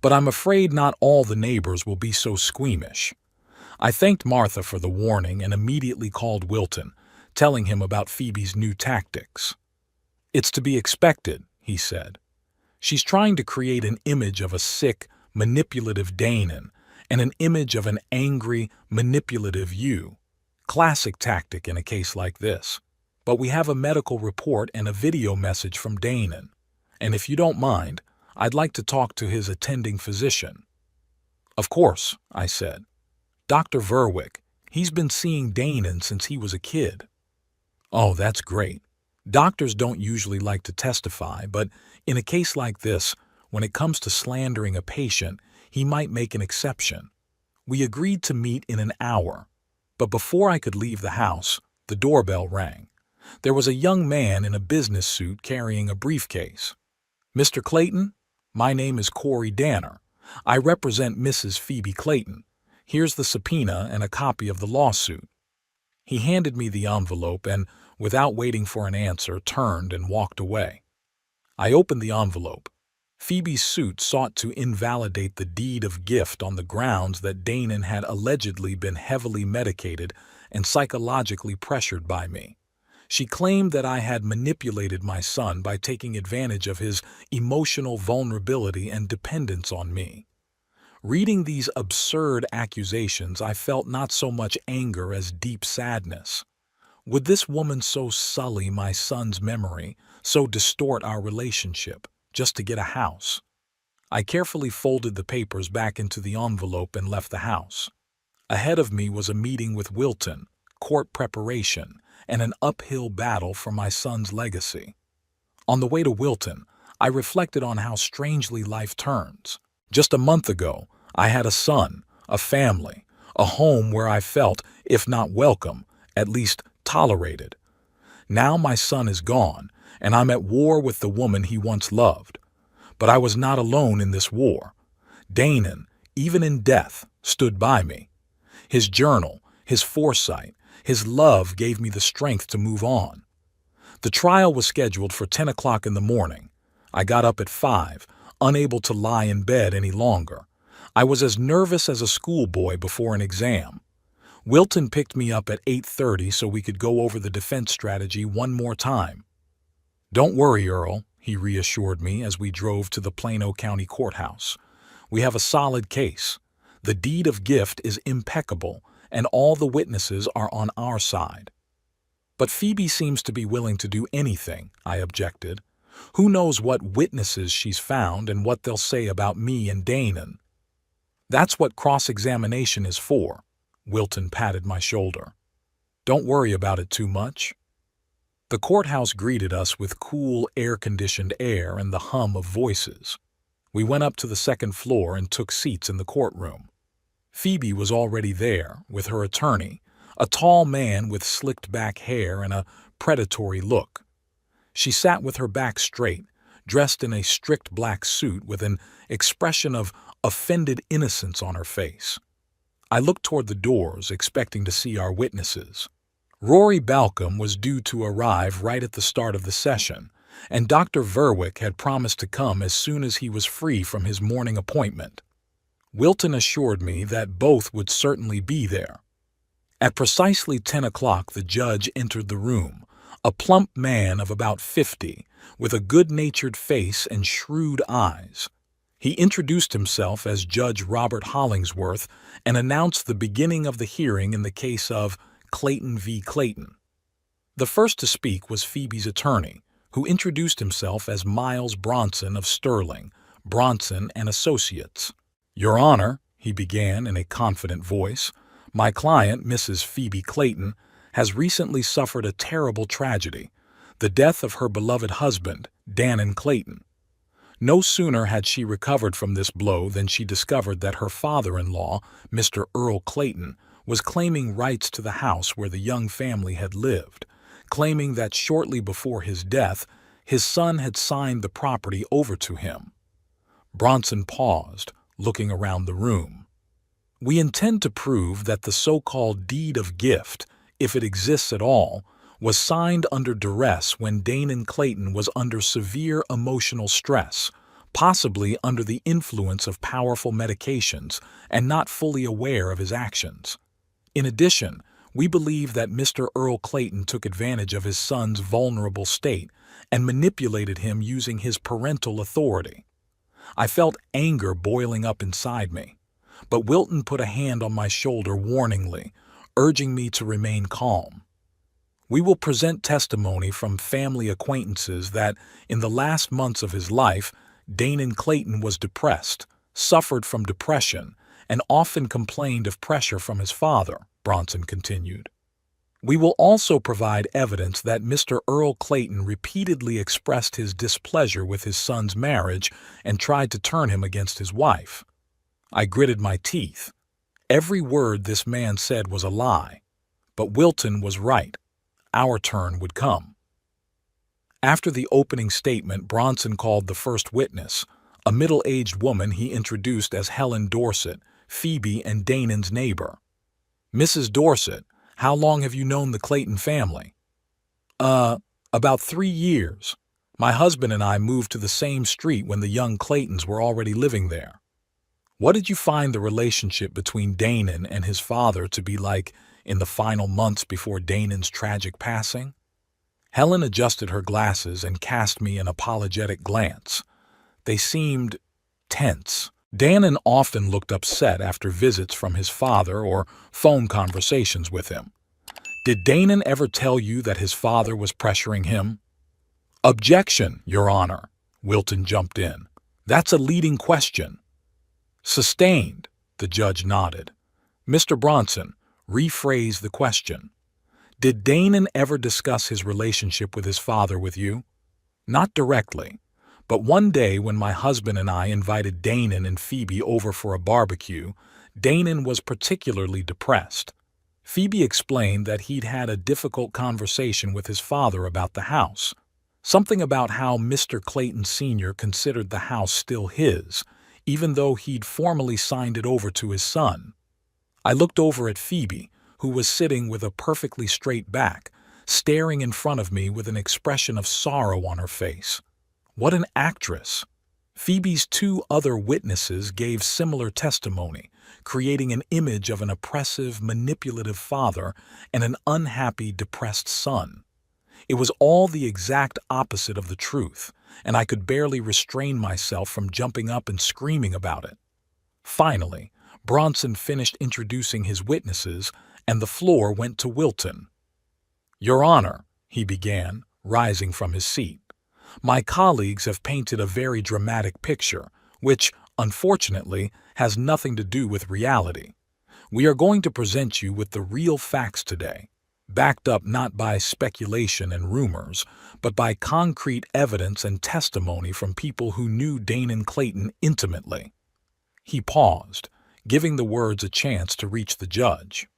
But I'm afraid not all the neighbors will be so squeamish. I thanked Martha for the warning and immediately called Wilton, telling him about Phoebe's new tactics. It's to be expected, he said. She's trying to create an image of a sick, manipulative Danon and an image of an angry, manipulative you. Classic tactic in a case like this. But we have a medical report and a video message from Danon. And if you don't mind, I'd like to talk to his attending physician. Of course, I said. Dr. Verwick, he's been seeing Danon since he was a kid. Oh, that's great. Doctors don't usually like to testify, but in a case like this, when it comes to slandering a patient, he might make an exception. We agreed to meet in an hour, but before I could leave the house, the doorbell rang. There was a young man in a business suit carrying a briefcase. Mr. Clayton, my name is Corey Danner. I represent Mrs. Phoebe Clayton. Here's the subpoena and a copy of the lawsuit. He handed me the envelope and, without waiting for an answer, turned and walked away. I opened the envelope. Phoebe's suit sought to invalidate the deed of gift on the grounds that Danon had allegedly been heavily medicated and psychologically pressured by me. She claimed that I had manipulated my son by taking advantage of his emotional vulnerability and dependence on me. Reading these absurd accusations, I felt not so much anger as deep sadness. Would this woman so sully my son's memory, so distort our relationship, just to get a house? I carefully folded the papers back into the envelope and left the house. Ahead of me was a meeting with Wilton, court preparation, and an uphill battle for my son's legacy. On the way to Wilton, I reflected on how strangely life turns. Just a month ago, I had a son, a family, a home where I felt, if not welcome, at least tolerated. Now my son is gone, and I'm at war with the woman he once loved. But I was not alone in this war. Danon, even in death, stood by me. His journal, his foresight, his love gave me the strength to move on. The trial was scheduled for 10 o'clock in the morning. I got up at 5, unable to lie in bed any longer. I was as nervous as a schoolboy before an exam. Wilton picked me up at 8:30 so we could go over the defense strategy one more time. Don't worry, Earl, he reassured me as we drove to the Plano County Courthouse. We have a solid case. The deed of gift is impeccable, and all the witnesses are on our side. But Phoebe seems to be willing to do anything, I objected. Who knows what witnesses she's found and what they'll say about me and Danon? That's what cross-examination is for. Wilton patted my shoulder. Don't worry about it too much. The courthouse greeted us with cool, air-conditioned air and the hum of voices. We went up to the second floor and took seats in the courtroom. Phoebe was already there, with her attorney, a tall man with slicked-back hair and a predatory look. She sat with her back straight, dressed in a strict black suit with an expression of offended innocence on her face. I looked toward the doors, expecting to see our witnesses. Rory Balcom was due to arrive right at the start of the session, and Dr. Verwick had promised to come as soon as he was free from his morning appointment. Wilton assured me that both would certainly be there. At precisely 10 o'clock, the judge entered the room, a plump man of about 50, with a good-natured face and shrewd eyes. He introduced himself as Judge Robert Hollingsworth and announced the beginning of the hearing in the case of Clayton v. Clayton. The first to speak was Phoebe's attorney, who introduced himself as Miles Bronson of Sterling, Bronson and Associates. "Your Honor," he began in a confident voice, "my client, Mrs. Phoebe Clayton, has recently suffered a terrible tragedy, the death of her beloved husband, Dannon Clayton. No sooner had she recovered from this blow than she discovered that her father-in-law, Mr. Earl Clayton, was claiming rights to the house where the young family had lived, claiming that shortly before his death, his son had signed the property over to him." Bronson paused, looking around the room. "We intend to prove that the so-called deed of gift, if it exists at all, was signed under duress when Dannon Clayton was under severe emotional stress, possibly under the influence of powerful medications and not fully aware of his actions. In addition, we believe that Mr. Earl Clayton took advantage of his son's vulnerable state and manipulated him using his parental authority." I felt anger boiling up inside me, but Wilton put a hand on my shoulder warningly, urging me to remain calm. "We will present testimony from family acquaintances that, in the last months of his life, Dannon Clayton was depressed, suffered from depression, and often complained of pressure from his father," Bronson continued. "We will also provide evidence that Mr. Earl Clayton repeatedly expressed his displeasure with his son's marriage and tried to turn him against his wife." I gritted my teeth. Every word this man said was a lie. But Wilton was right. Our turn would come. After the opening statement, Bronson called the first witness, a middle-aged woman he introduced as Helen Dorset, Phoebe and Dannon's neighbor. "Mrs. Dorset, how long have you known the Clayton family?" About 3 years. My husband and I moved to the same street when the young Claytons were already living there." "What did you find the relationship between Dannon and his father to be like in the final months before Dannon's tragic passing?" Helen adjusted her glasses and cast me an apologetic glance. They seemed tense. Dannon often looked upset after visits from his father or phone conversations with him. "Did Dannon ever tell you that his father was pressuring him?" "Objection, Your Honor," Wilton jumped in. "That's a leading question." "Sustained," the judge nodded. "Mr. Bronson, rephrase the question. Did Dannon ever discuss his relationship with his father with you?" "Not directly, but one day when my husband and I invited Dannon and Phoebe over for a barbecue, Dannon was particularly depressed. Phoebe explained that he'd had a difficult conversation with his father about the house. Something about how Mr. Clayton Sr. considered the house still his, even though he'd formally signed it over to his son. I looked over at Phoebe, who was sitting with a perfectly straight back, staring in front of me with an expression of sorrow on her face. What an actress! Phoebe's 2 other witnesses gave similar testimony, creating an image of an oppressive, manipulative father and an unhappy, depressed son. It was all the exact opposite of the truth, and I could barely restrain myself from jumping up and screaming about it. Finally, Bronson finished introducing his witnesses, and the floor went to Wilton. "Your Honor," he began, rising from his seat, "my colleagues have painted a very dramatic picture, which, unfortunately, has nothing to do with reality. We are going to present you with the real facts today, backed up not by speculation and rumors, but by concrete evidence and testimony from people who knew Dannon Clayton intimately." He paused, giving the words a chance to reach the judge.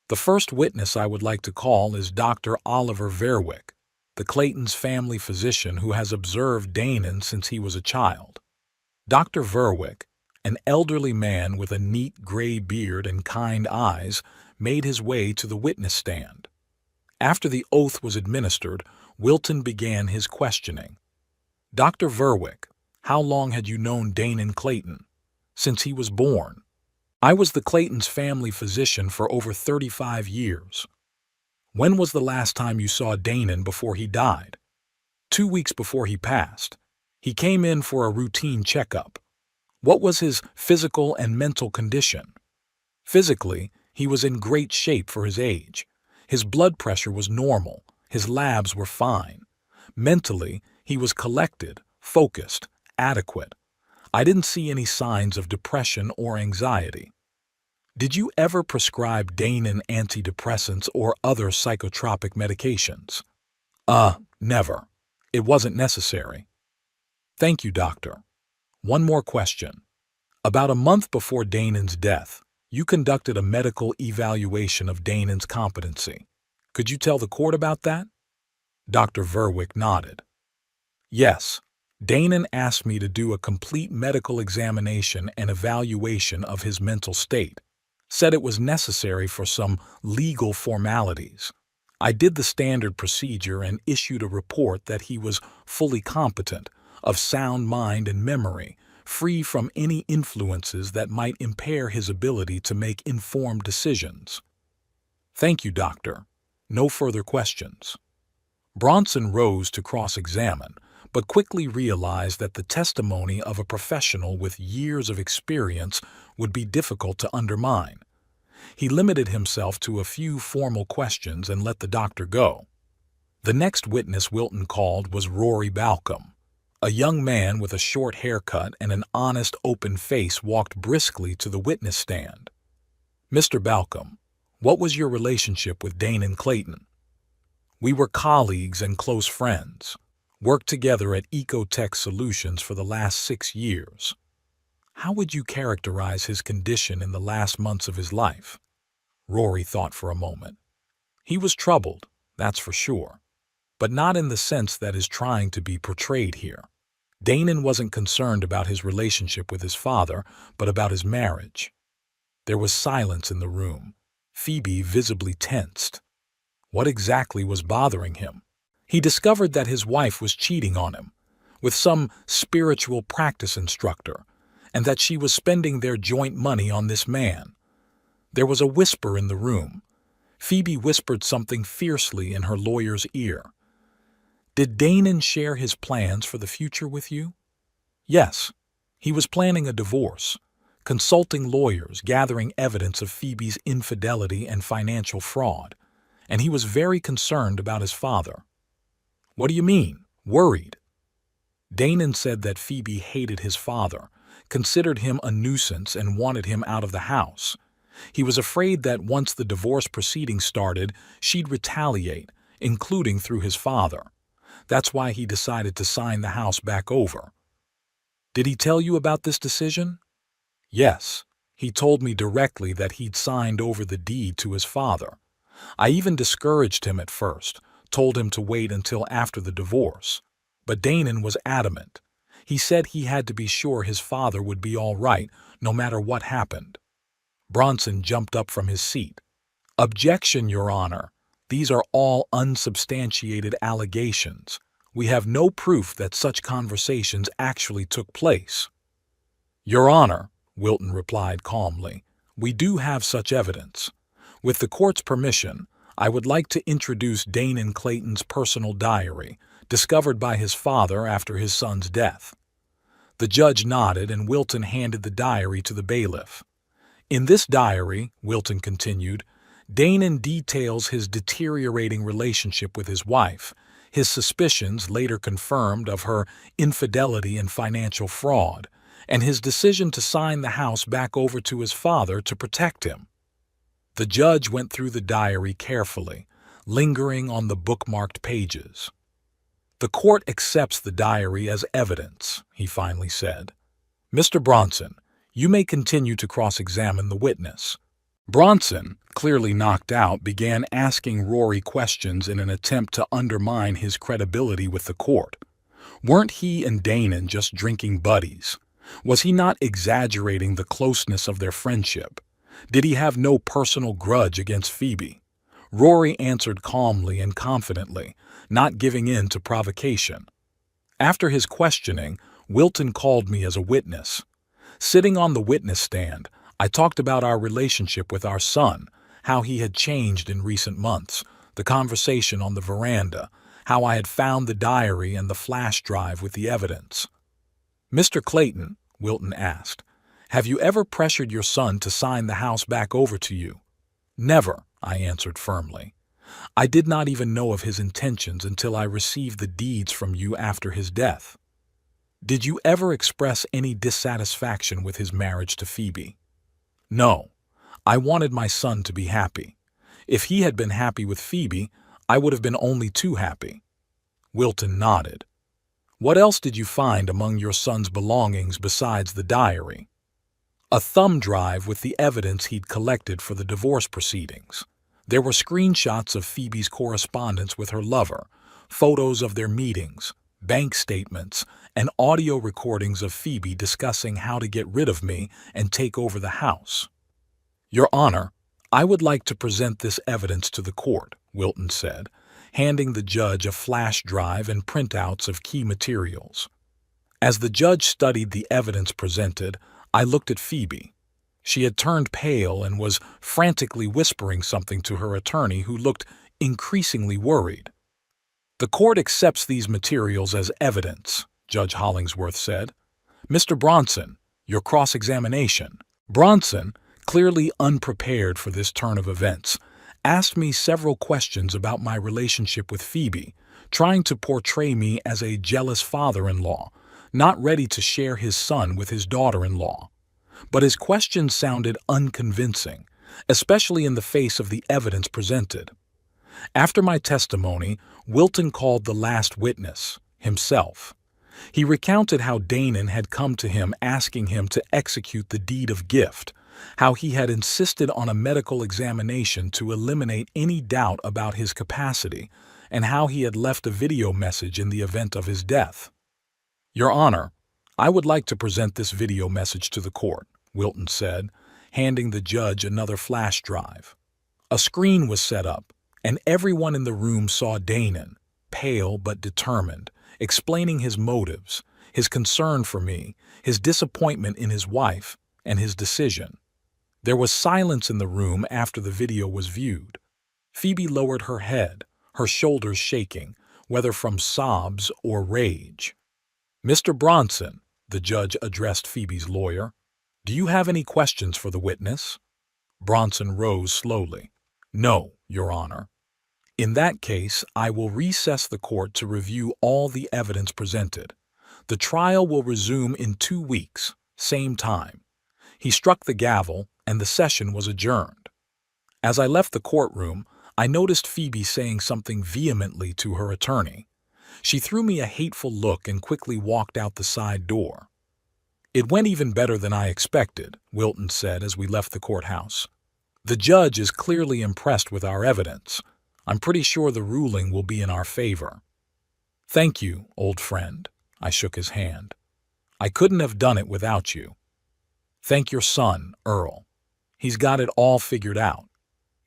"The first witness I would like to call is Dr. Oliver Verwick, the Claytons' family physician who has observed Dannon since he was a child." Dr. Verwick, an elderly man with a neat gray beard and kind eyes, made his way to the witness stand. After the oath was administered, Wilton began his questioning. "Dr. Verwick, how long had you known Dannon Clayton?" "Since he was born. I was the Claytons' family physician for over 35 years. "When was the last time you saw Dannon before he died?" 2 weeks before he passed. He came in for a routine checkup. "What was his physical and mental condition?" "Physically, he was in great shape for his age. His blood pressure was normal, his labs were fine. Mentally, he was collected, focused, adequate. I didn't see any signs of depression or anxiety. Did you ever prescribe Danon antidepressants or other psychotropic medications? Never. It wasn't necessary. Thank you, doctor. One more question. About a month before Danon's death, you conducted a medical evaluation of Danon's competency. Could you tell the court about that? Dr. Verwick nodded. Yes, Danon asked me to do a complete medical examination and evaluation of his mental state. Said it was necessary for some legal formalities. I did the standard procedure and issued a report that he was fully competent, of sound mind and memory, free from any influences that might impair his ability to make informed decisions. Thank you, doctor. No further questions. Bronson rose to cross-examine, but quickly realized that the testimony of a professional with years of experience would be difficult to undermine. He limited himself to a few formal questions and let the doctor go. The next witness Wilton called was Rory Balcom. A young man with a short haircut and an honest, open face walked briskly to the witness stand. Mr. Balcom, what was your relationship with Danon Clayton? We were colleagues and close friends. Worked together at Ecotech Solutions for the last 6 years. How would you characterize his condition in the last months of his life? Rory thought for a moment. He was troubled, that's for sure, but not in the sense that is trying to be portrayed here. Danon wasn't concerned about his relationship with his father, but about his marriage. There was silence in the room. Phoebe visibly tensed. What exactly was bothering him? He discovered that his wife was cheating on him, with some spiritual practice instructor, and that she was spending their joint money on this man. There was a whisper in the room. Phoebe whispered something fiercely in her lawyer's ear. Did Danon share his plans for the future with you? Yes. He was planning a divorce, consulting lawyers, gathering evidence of Phoebe's infidelity and financial fraud, and he was very concerned about his father. What do you mean? Worried? Danon said that Phoebe hated his father, considered him a nuisance, and wanted him out of the house. He was afraid that once the divorce proceedings started, she'd retaliate, including through his father. That's why he decided to sign the house back over. Did he tell you about this decision? Yes. He told me directly that he'd signed over the deed to his father. I even discouraged him at first, told him to wait until after the divorce. But Danon was adamant. He said he had to be sure his father would be all right, no matter what happened. Bronson jumped up from his seat. Objection, Your Honor. These are all unsubstantiated allegations. We have no proof that such conversations actually took place. Your Honor, Wilton replied calmly, we do have such evidence. With the court's permission, I would like to introduce Danon Clayton's personal diary, discovered by his father after his son's death. The judge nodded and Wilton handed the diary to the bailiff. In this diary, Wilton continued, Danon details his deteriorating relationship with his wife, his suspicions later confirmed of her infidelity and financial fraud, and his decision to sign the house back over to his father to protect him. The judge went through the diary carefully, lingering on the bookmarked pages. The court accepts the diary as evidence, he finally said. Mr. Bronson, you may continue to cross-examine the witness. Bronson, clearly knocked out, began asking Rory questions in an attempt to undermine his credibility with the court. Weren't he and Danon just drinking buddies? Was he not exaggerating the closeness of their friendship? Did he have no personal grudge against Phoebe? Rory answered calmly and confidently, not giving in to provocation. After his questioning, Wilton called me as a witness. Sitting on the witness stand, I talked about our relationship with our son, how he had changed in recent months, the conversation on the veranda, how I had found the diary and the flash drive with the evidence. Mr. Clayton, Wilton asked, have you ever pressured your son to sign the house back over to you? Never, I answered firmly. I did not even know of his intentions until I received the deeds from you after his death. Did you ever express any dissatisfaction with his marriage to Phoebe? No. I wanted my son to be happy. If he had been happy with Phoebe, I would have been only too happy. Wilton nodded. What else did you find among your son's belongings besides the diary? A thumb drive with the evidence he'd collected for the divorce proceedings. There were screenshots of Phoebe's correspondence with her lover, photos of their meetings, bank statements, and audio recordings of Phoebe discussing how to get rid of me and take over the house. Your Honor, I would like to present this evidence to the court, Wilton said, handing the judge a flash drive and printouts of key materials. As the judge studied the evidence presented, I looked at Phoebe. She had turned pale and was frantically whispering something to her attorney, who looked increasingly worried. The court accepts these materials as evidence, Judge Hollingsworth said. Mr. Bronson, your cross-examination. Bronson, clearly unprepared for this turn of events, asked me several questions about my relationship with Phoebe, trying to portray me as a jealous father-in-law, not ready to share his son with his daughter-in-law. But his questions sounded unconvincing, especially in the face of the evidence presented. After my testimony, Wilton called the last witness, himself. He recounted how Danon had come to him asking him to execute the deed of gift, how he had insisted on a medical examination to eliminate any doubt about his capacity, and how he had left a video message in the event of his death. Your Honor, I would like to present this video message to the court, Wilton said, handing the judge another flash drive. A screen was set up, and everyone in the room saw Danon, pale but determined, explaining his motives, his concern for me, his disappointment in his wife, and his decision. There was silence in the room after the video was viewed. Phoebe lowered her head, her shoulders shaking, whether from sobs or rage. Mr. Bronson, the judge addressed Phoebe's lawyer, do you have any questions for the witness? Bronson rose slowly. No, Your Honor. In that case, I will recess the court to review all the evidence presented. The trial will resume in 2 weeks, same time. He struck the gavel, and the session was adjourned. As I left the courtroom, I noticed Phoebe saying something vehemently to her attorney. She threw me a hateful look and quickly walked out the side door. It went even better than I expected, Wilton said as we left the courthouse. The judge is clearly impressed with our evidence. I'm pretty sure the ruling will be in our favor. Thank you, old friend. I shook his hand. I couldn't have done it without you. Thank your son, Earl. He's got it all figured out.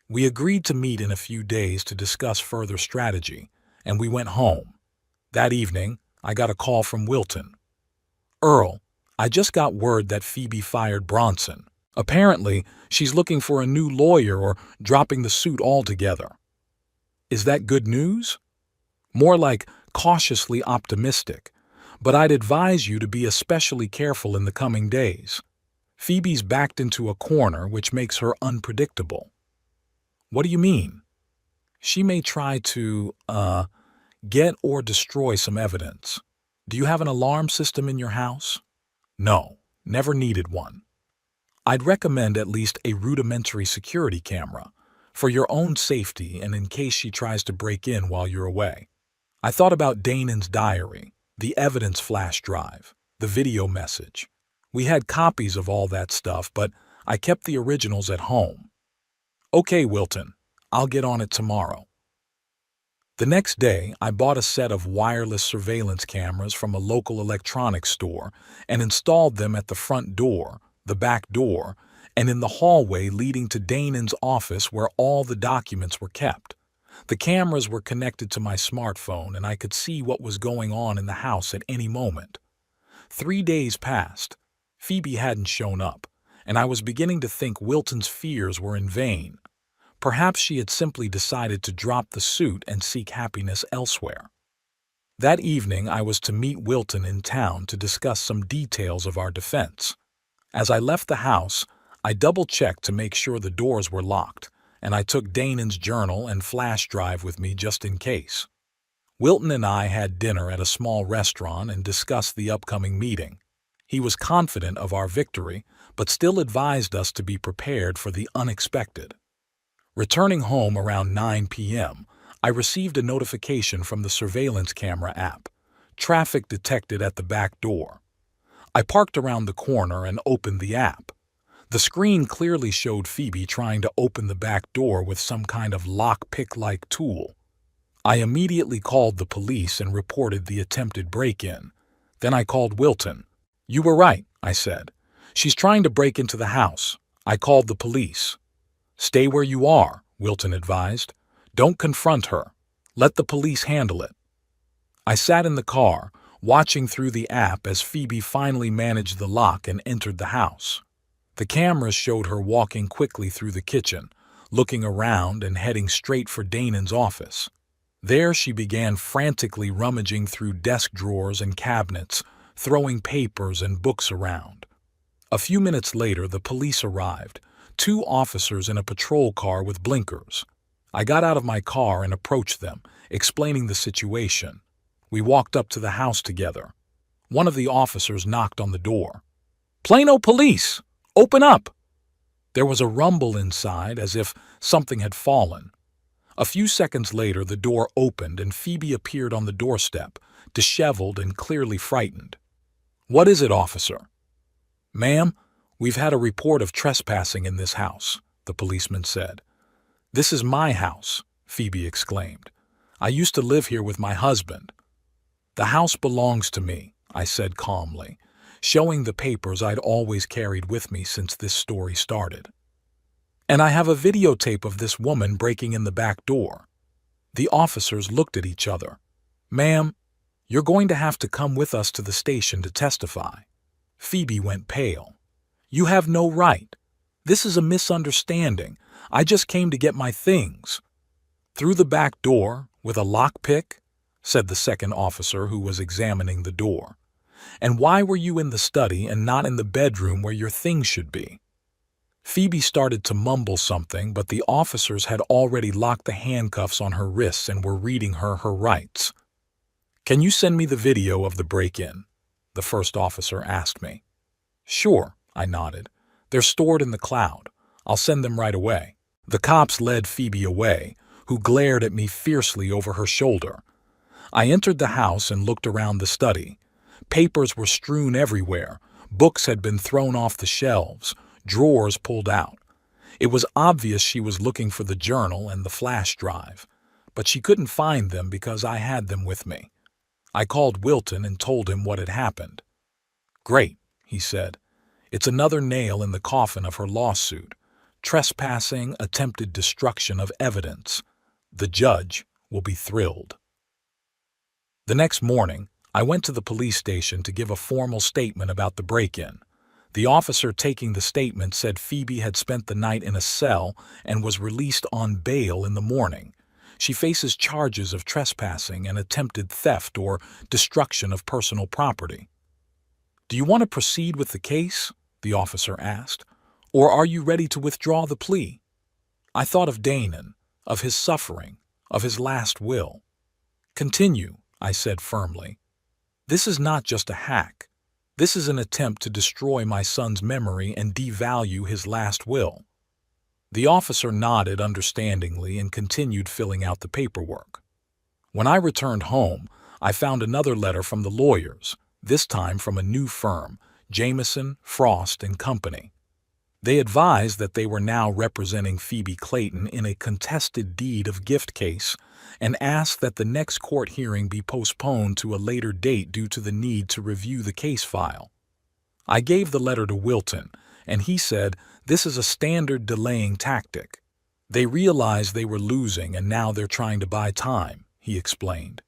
We agreed to meet in a few days to discuss further strategy, and we went home. That evening, I got a call from Wilton. Earl, I just got word that Phoebe fired Bronson. Apparently, she's looking for a new lawyer or dropping the suit altogether. Is that good news? More like cautiously optimistic, but I'd advise you to be especially careful in the coming days. Phoebe's backed into a corner which makes her unpredictable. What do you mean? She may try to, get or destroy some evidence. Do you have an alarm system in your house? No, never needed one. I'd recommend at least a rudimentary security camera, for your own safety and in case she tries to break in while you're away. I thought about Danon's diary, the evidence flash drive, the video message. We had copies of all that stuff, but I kept the originals at home. Okay, Wilton, I'll get on it tomorrow. The next day, I bought a set of wireless surveillance cameras from a local electronics store and installed them at the front door, the back door, and in the hallway leading to Danon's office where all the documents were kept. The cameras were connected to my smartphone and I could see what was going on in the house at any moment. 3 days passed. Phoebe hadn't shown up, and I was beginning to think Wilton's fears were in vain. Perhaps she had simply decided to drop the suit and seek happiness elsewhere. That evening I was to meet Wilton in town to discuss some details of our defense. As I left the house, I double-checked to make sure the doors were locked, and I took Danon's journal and flash drive with me just in case. Wilton and I had dinner at a small restaurant and discussed the upcoming meeting. He was confident of our victory, but still advised us to be prepared for the unexpected. Returning home around 9 p.m., I received a notification from the surveillance camera app. Traffic detected at the back door. I parked around the corner and opened the app. The screen clearly showed Phoebe trying to open the back door with some kind of lockpick-like tool. I immediately called the police and reported the attempted break-in. Then I called Wilton. "You were right," I said. "She's trying to break into the house." I called the police. "Stay where you are," Wilton advised. "Don't confront her. Let the police handle it." I sat in the car, watching through the app as Phoebe finally managed the lock and entered the house. The cameras showed her walking quickly through the kitchen, looking around and heading straight for Danon's office. There she began frantically rummaging through desk drawers and cabinets, throwing papers and books around. A few minutes later, the police arrived, 2 officers in a patrol car with blinkers. I got out of my car and approached them, explaining the situation. We walked up to the house together. One of the officers knocked on the door. "Plano Police! Open up!" There was a rumble inside as if something had fallen. A few seconds later, the door opened and Phoebe appeared on the doorstep, disheveled and clearly frightened. "What is it, officer?" "Ma'am, we've had a report of trespassing in this house," the policeman said. "This is my house," Phoebe exclaimed. "I used to live here with my husband." "The house belongs to me," I said calmly, showing the papers I'd always carried with me since this story started. "And I have a videotape of this woman breaking in the back door." The officers looked at each other. "Ma'am, you're going to have to come with us to the station to testify." Phoebe went pale. "You have no right. This is a misunderstanding. I just came to get my things." "Through the back door, with a lockpick?" said the second officer who was examining the door. "And why were you in the study and not in the bedroom where your things should be?" Phoebe started to mumble something, but the officers had already locked the handcuffs on her wrists and were reading her rights. "Can you send me the video of the break-in?" the first officer asked me. "Sure," I nodded. "They're stored in the cloud. I'll send them right away." The cops led Phoebe away, who glared at me fiercely over her shoulder. I entered the house and looked around the study. Papers were strewn everywhere. Books had been thrown off the shelves, drawers pulled out. It was obvious she was looking for the journal and the flash drive, but she couldn't find them because I had them with me. I called Wilton and told him what had happened. "Great," he said. "It's another nail in the coffin of her lawsuit. Trespassing, attempted destruction of evidence. The judge will be thrilled." The next morning, I went to the police station to give a formal statement about the break-in. The officer taking the statement said Phoebe had spent the night in a cell and was released on bail in the morning. She faces charges of trespassing and attempted theft or destruction of personal property. "Do you want to proceed with the case?" the officer asked. "Or are you ready to withdraw the plea?" I thought of Danon, of his suffering, of his last will. "Continue," I said firmly. "This is not just a hack. This is an attempt to destroy my son's memory and devalue his last will." The officer nodded understandingly and continued filling out the paperwork. When I returned home, I found another letter from the lawyers, this time from a new firm, Jameson, Frost and Company. They advised that they were now representing Phoebe Clayton in a contested deed of gift case and asked that the next court hearing be postponed to a later date due to the need to review the case file. I gave the letter to Wilton, and he said this is a standard delaying tactic. They realized they were losing and now they're trying to buy time, he explained.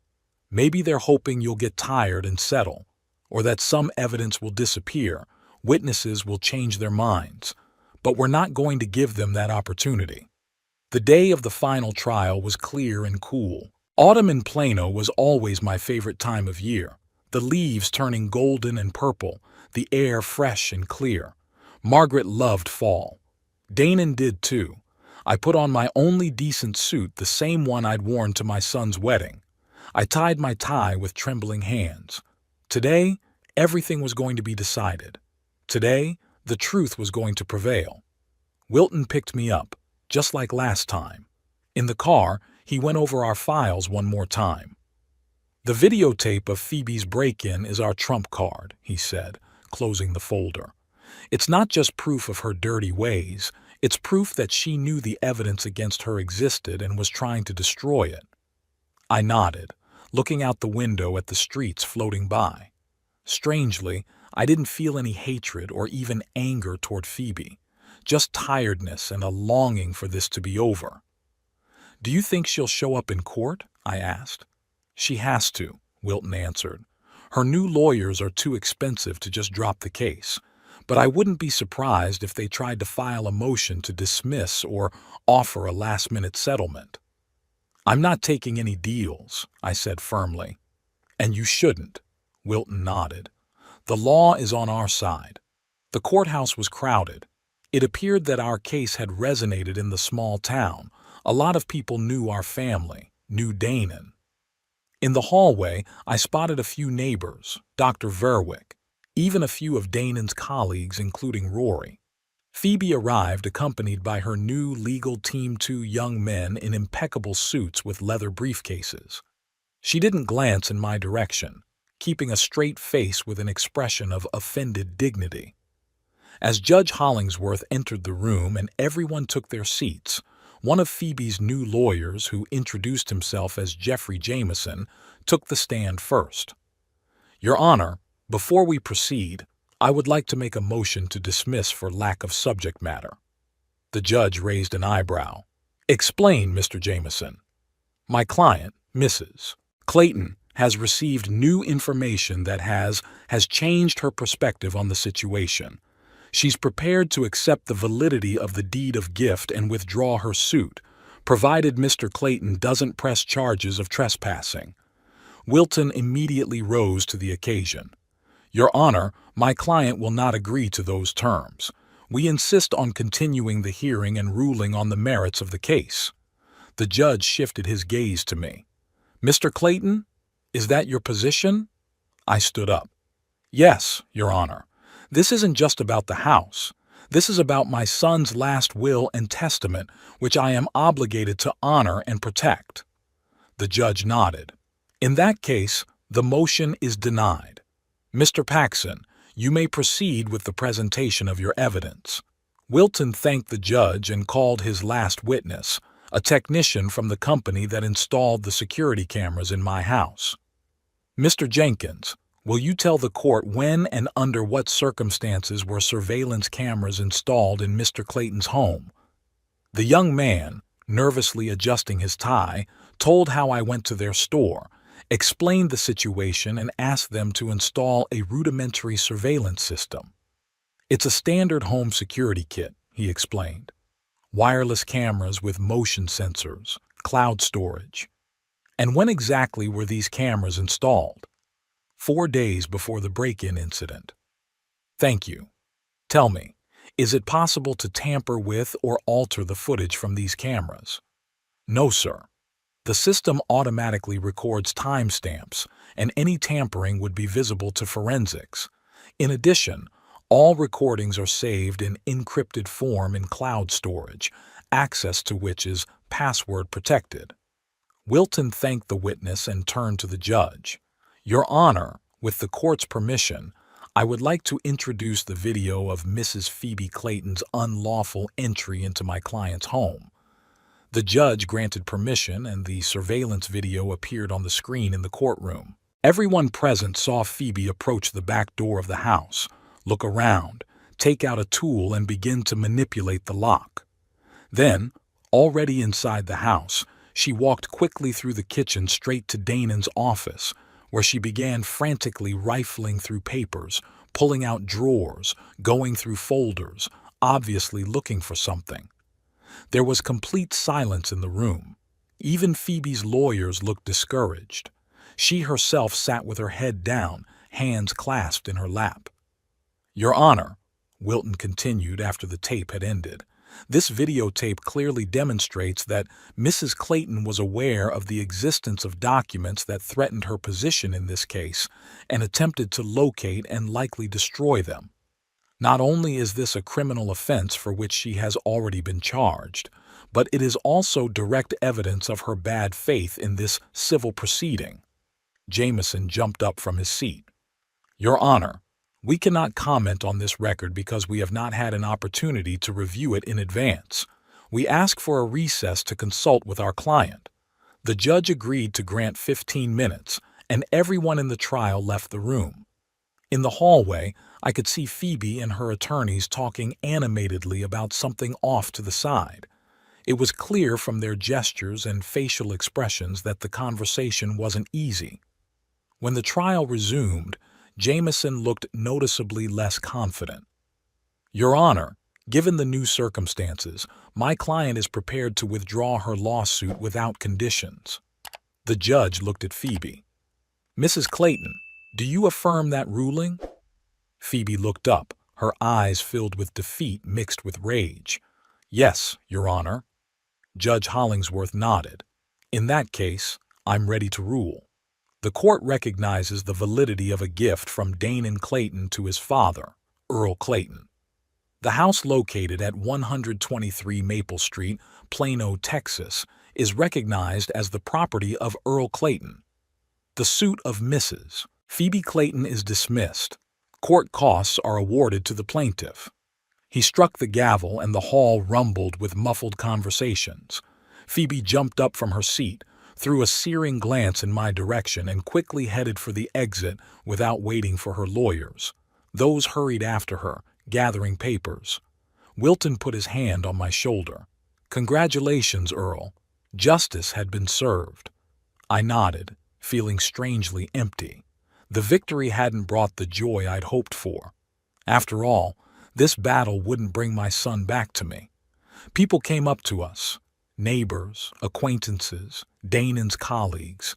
Maybe they're hoping you'll get tired and settle, or that some evidence will disappear, witnesses will change their minds. But we're not going to give them that opportunity. The day of the final trial was clear and cool. Autumn in Plano was always my favorite time of year, the leaves turning golden and purple, the air fresh and clear. Margaret loved fall. Danon did too. I put on my only decent suit, the same one I'd worn to my son's wedding. I tied my tie with trembling hands. Today, everything was going to be decided. Today, the truth was going to prevail. Wilton picked me up, just like last time. In the car, he went over our files one more time. "The videotape of Phoebe's break-in is our trump card," he said, closing the folder. "It's not just proof of her dirty ways, it's proof that she knew the evidence against her existed and was trying to destroy it." I nodded, looking out the window at the streets floating by. Strangely, I didn't feel any hatred or even anger toward Phoebe, just tiredness and a longing for this to be over. "Do you think she'll show up in court?" I asked. "She has to," Wilton answered. "Her new lawyers are too expensive to just drop the case, but I wouldn't be surprised if they tried to file a motion to dismiss or offer a last-minute settlement." "I'm not taking any deals," I said firmly. "And you shouldn't," Wilton nodded. "The law is on our side." The courthouse was crowded. It appeared that our case had resonated in the small town. A lot of people knew our family, knew Danon. In the hallway, I spotted a few neighbors, Dr. Verwick, even a few of Danon's colleagues, including Rory. Phoebe arrived accompanied by her new legal team, 2 young men in impeccable suits with leather briefcases. She didn't glance in my direction, keeping a straight face with an expression of offended dignity. As Judge Hollingsworth entered the room and everyone took their seats, one of Phoebe's new lawyers, who introduced himself as Jeffrey Jameson, took the stand first. "Your Honor, before we proceed, I would like to make a motion to dismiss for lack of subject matter." The judge raised an eyebrow. "Explain, Mr. Jameson." "My client, Mrs. Clayton, has received new information that has changed her perspective on the situation. She's prepared to accept the validity of the deed of gift and withdraw her suit, provided Mr. Clayton doesn't press charges of trespassing." Wilton immediately rose to the occasion. "Your Honor, my client will not agree to those terms. We insist on continuing the hearing and ruling on the merits of the case." The judge shifted his gaze to me. "Mr. Clayton, is that your position?" I stood up. "Yes, Your Honor. This isn't just about the house. This is about my son's last will and testament, which I am obligated to honor and protect." The judge nodded. "In that case, the motion is denied. Mr. Paxson, you may proceed with the presentation of your evidence." Wilton thanked the judge and called his last witness, a technician from the company that installed the security cameras in my house. "Mr. Jenkins, will you tell the court when and under what circumstances were surveillance cameras installed in Mr. Clayton's home?" The young man, nervously adjusting his tie, told how I went to their store, explained the situation, and asked them to install a rudimentary surveillance system. "It's a standard home security kit," he explained. "Wireless cameras with motion sensors, cloud storage." "And when exactly were these cameras installed?" 4 days before the break-in incident." "Thank you. Tell me, is it possible to tamper with or alter the footage from these cameras?" "No, sir. The system automatically records timestamps, and any tampering would be visible to forensics. In addition, all recordings are saved in encrypted form in cloud storage, access to which is password protected." Wilton thanked the witness and turned to the judge. "Your Honor, with the court's permission, I would like to introduce the video of Mrs. Phoebe Clayton's unlawful entry into my client's home." The judge granted permission, and the surveillance video appeared on the screen in the courtroom. Everyone present saw Phoebe approach the back door of the house, look around, take out a tool, and begin to manipulate the lock. Then, already inside the house, she walked quickly through the kitchen straight to Danon's office, where she began frantically rifling through papers, pulling out drawers, going through folders, obviously looking for something. There was complete silence in the room. Even Phoebe's lawyers looked discouraged. She herself sat with her head down, hands clasped in her lap. "Your Honor," Wilton continued after the tape had ended, This videotape clearly demonstrates that Mrs. Clayton was aware of the existence of documents that threatened her position in this case and attempted to locate and likely destroy them. Not only is this a criminal offense for which she has already been charged, but it is also direct evidence of her bad faith in this civil proceeding. Jameson jumped up from his seat. Your Honor, we cannot comment on this record because we have not had an opportunity to review it in advance. We ask for a recess to consult with our client. The judge agreed to grant 15 minutes, and everyone in the trial left the room. In the hallway, I could see Phoebe and her attorneys talking animatedly about something off to the side. It was clear from their gestures and facial expressions that the conversation wasn't easy. When the trial resumed, Jameson looked noticeably less confident. Your Honor, given the new circumstances, my client is prepared to withdraw her lawsuit without conditions. The judge looked at Phoebe. Mrs. Clayton, do you affirm that ruling? Phoebe looked up, her eyes filled with defeat mixed with rage. Yes, Your Honor. Judge Hollingsworth nodded. In that case, I'm ready to rule. The court recognizes the validity of a gift from Danon Clayton to his father, Earl Clayton. The house located at 123 Maple Street, Plano, Texas, is recognized as the property of Earl Clayton. The suit of Mrs. Phoebe Clayton is dismissed. Court costs are awarded to the plaintiff. He struck the gavel and the hall rumbled with muffled conversations. Phoebe jumped up from her seat, threw a searing glance in my direction, and quickly headed for the exit without waiting for her lawyers. Those hurried after her, gathering papers. Wilton put his hand on my shoulder. Congratulations, Earl. Justice had been served. I nodded, feeling strangely empty. The victory hadn't brought the joy I'd hoped for. After all, this battle wouldn't bring my son back to me. People came up to us. Neighbors, acquaintances, Danon's colleagues.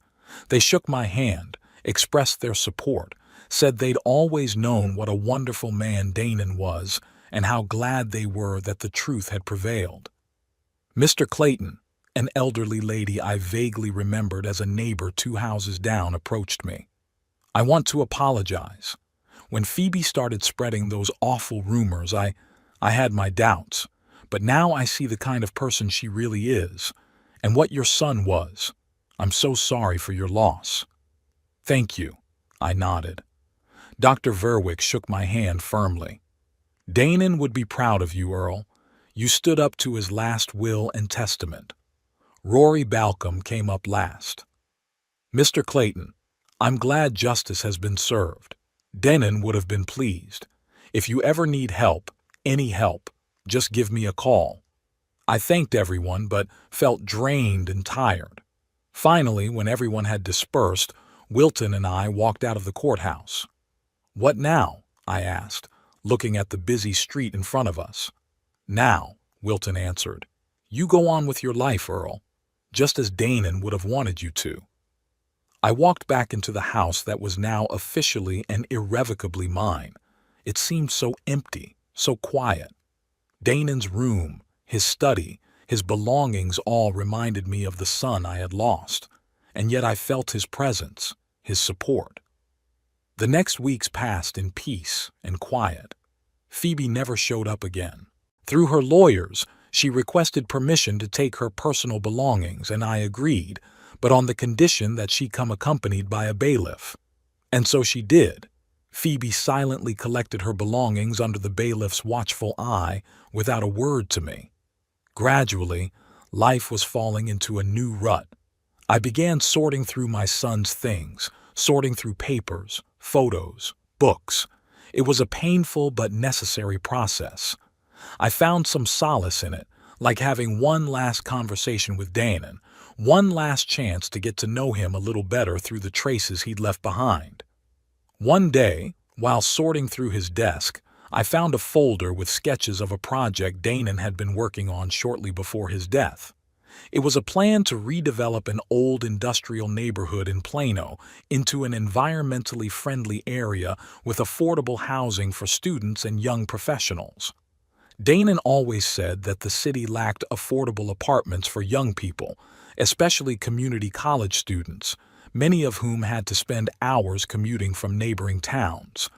They shook my hand, expressed their support, said they'd always known what a wonderful man Danon was and how glad they were that the truth had prevailed. Mr. Clayton, an elderly lady I vaguely remembered as a neighbor 2 houses down, approached me. I want to apologize. When Phoebe started spreading those awful rumors, I had my doubts. But now I see the kind of person she really is, and what your son was. I'm so sorry for your loss. Thank you, I nodded. Dr. Verwick shook my hand firmly. Danon would be proud of you, Earl. You stood up to his last will and testament. Rory Balcom came up last. Mr. Clayton, I'm glad justice has been served. Danon would have been pleased. If you ever need help, any help, just give me a call. I thanked everyone, but felt drained and tired. Finally, when everyone had dispersed, Wilton and I walked out of the courthouse. What now? I asked, looking at the busy street in front of us. Now, Wilton answered. You go on with your life, Earl, just as Danon would have wanted you to. I walked back into the house that was now officially and irrevocably mine. It seemed so empty, so quiet. Danon's room, his study, his belongings all reminded me of the son I had lost, and yet I felt his presence, his support. The next weeks passed in peace and quiet. Phoebe never showed up again. Through her lawyers, she requested permission to take her personal belongings, and I agreed, but on the condition that she come accompanied by a bailiff. And so she did. Phoebe silently collected her belongings under the bailiff's watchful eye without a word to me. Gradually, life was falling into a new rut. I began sorting through my son's things, sorting through papers, photos, books. It was a painful but necessary process. I found some solace in it, like having one last conversation with Danon, one last chance to get to know him a little better through the traces he'd left behind. One day, while sorting through his desk, I found a folder with sketches of a project Danon had been working on shortly before his death. It was a plan to redevelop an old industrial neighborhood in Plano into an environmentally friendly area with affordable housing for students and young professionals. Danon always said that the city lacked affordable apartments for young people, especially community college students, many of whom had to spend hours commuting from neighboring towns.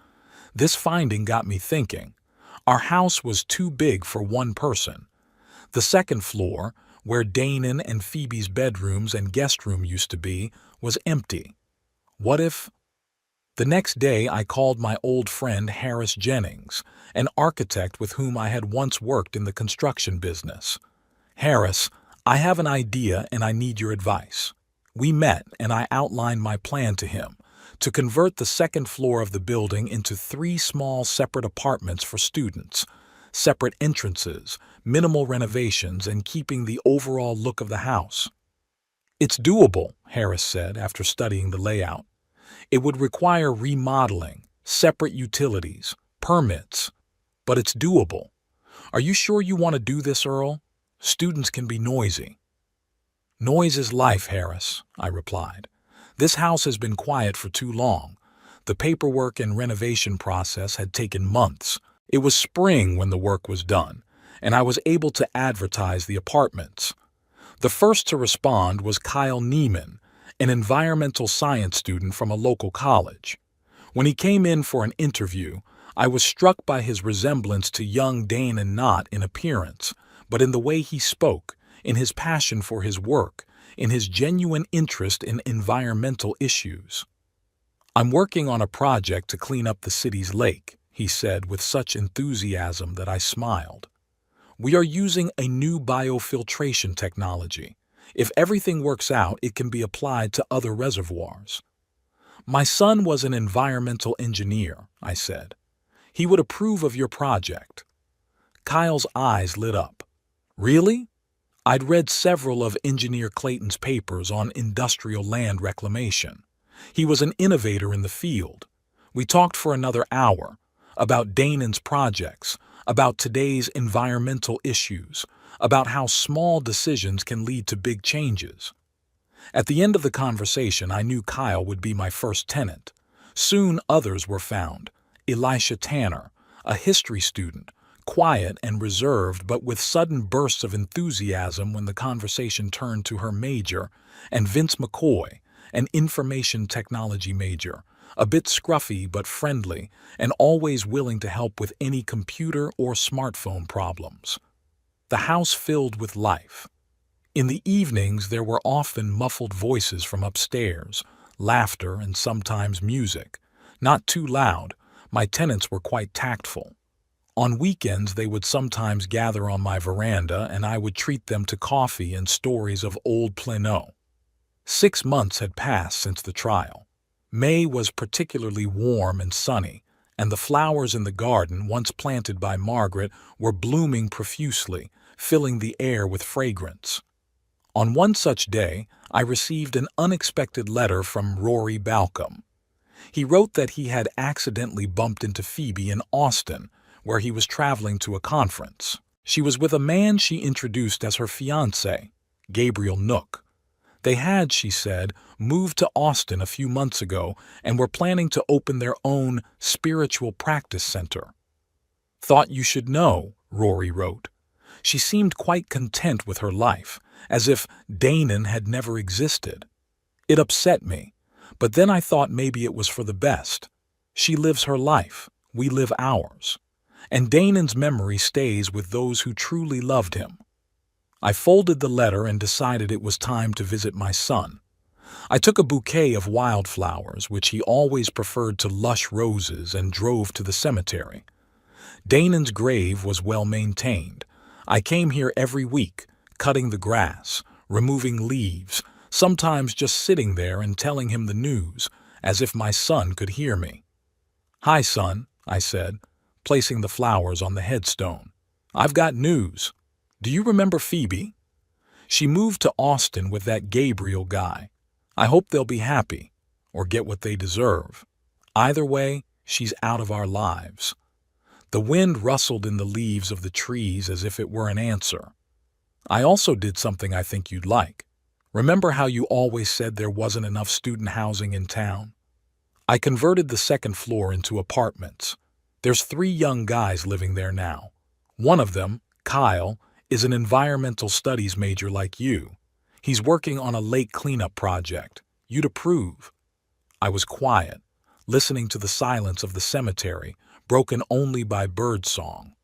This finding got me thinking. Our house was too big for one person. The second floor, where Danon and Phoebe's bedrooms and guest room used to be, was empty. What if... The next day I called my old friend Harris Jennings, an architect with whom I had once worked in the construction business. Harris, I have an idea and I need your advice. We met and I outlined my plan to him, to convert the second floor of the building into 3 small separate apartments for students, separate entrances, minimal renovations, and keeping the overall look of the house. It's doable, Harris said after studying the layout. It would require remodeling, separate utilities, permits, but it's doable. Are you sure you want to do this, Earl? Students can be noisy. Noise is life, Harris, I replied. This house has been quiet for too long. The paperwork and renovation process had taken months. It was spring when the work was done, and I was able to advertise the apartments. The first to respond was Kyle Neiman, an environmental science student from a local college. When he came in for an interview, I was struck by his resemblance to young Danon not in appearance, but in the way he spoke, in his passion for his work, in his genuine interest in environmental issues. I'm working on a project to clean up the city's lake, he said with such enthusiasm that I smiled. We are using a new biofiltration technology. If everything works out, it can be applied to other reservoirs. My son was an environmental engineer, I said. He would approve of your project. Kyle's eyes lit up. Really? I'd read several of Engineer Clayton's papers on industrial land reclamation. He was an innovator in the field. We talked for another hour about Danon's projects, about today's environmental issues, about how small decisions can lead to big changes. At the end of the conversation, I knew Kyle would be my first tenant. Soon others were found. Elisha Tanner, a history student, quiet and reserved but with sudden bursts of enthusiasm when the conversation turned to her major, and Vince McCoy, an information technology major, a bit scruffy but friendly and always willing to help with any computer or smartphone problems. The house filled with life. In the evenings there were often muffled voices from upstairs, laughter and sometimes music. Not too loud, my tenants were quite tactful. On weekends they would sometimes gather on my veranda and I would treat them to coffee and stories of old Plano. 6 months had passed since the trial. May was particularly warm and sunny, and the flowers in the garden, once planted by Margaret, were blooming profusely, filling the air with fragrance. On one such day, I received an unexpected letter from Rory Balcom. He wrote that he had accidentally bumped into Phoebe in Austin, where he was traveling to a conference. She was with a man she introduced as her fiancé, Gabriel Nook. They had, she said, moved to Austin a few months ago and were planning to open their own spiritual practice center. Thought you should know, Rory wrote. She seemed quite content with her life, as if Danon had never existed. It upset me, but then I thought maybe it was for the best. She lives her life, we live ours. And Danon's memory stays with those who truly loved him. I folded the letter and decided it was time to visit my son. I took a bouquet of wildflowers, which he always preferred to lush roses, and drove to the cemetery. Danon's grave was well maintained. I came here every week, cutting the grass, removing leaves, sometimes just sitting there and telling him the news, as if my son could hear me. "Hi, son," I said, placing the flowers on the headstone. "I've got news. Do you remember Phoebe? She moved to Austin with that Gabriel guy. I hope they'll be happy, or get what they deserve. Either way, she's out of our lives." The wind rustled in the leaves of the trees as if it were an answer. "I also did something I think you'd like. Remember how you always said there wasn't enough student housing in town? I converted the second floor into apartments. There's 3 young guys living there now. One of them, Kyle, is an environmental studies major like you. He's working on a lake cleanup project. You'd approve." I was quiet, listening to the silence of the cemetery, broken only by bird song.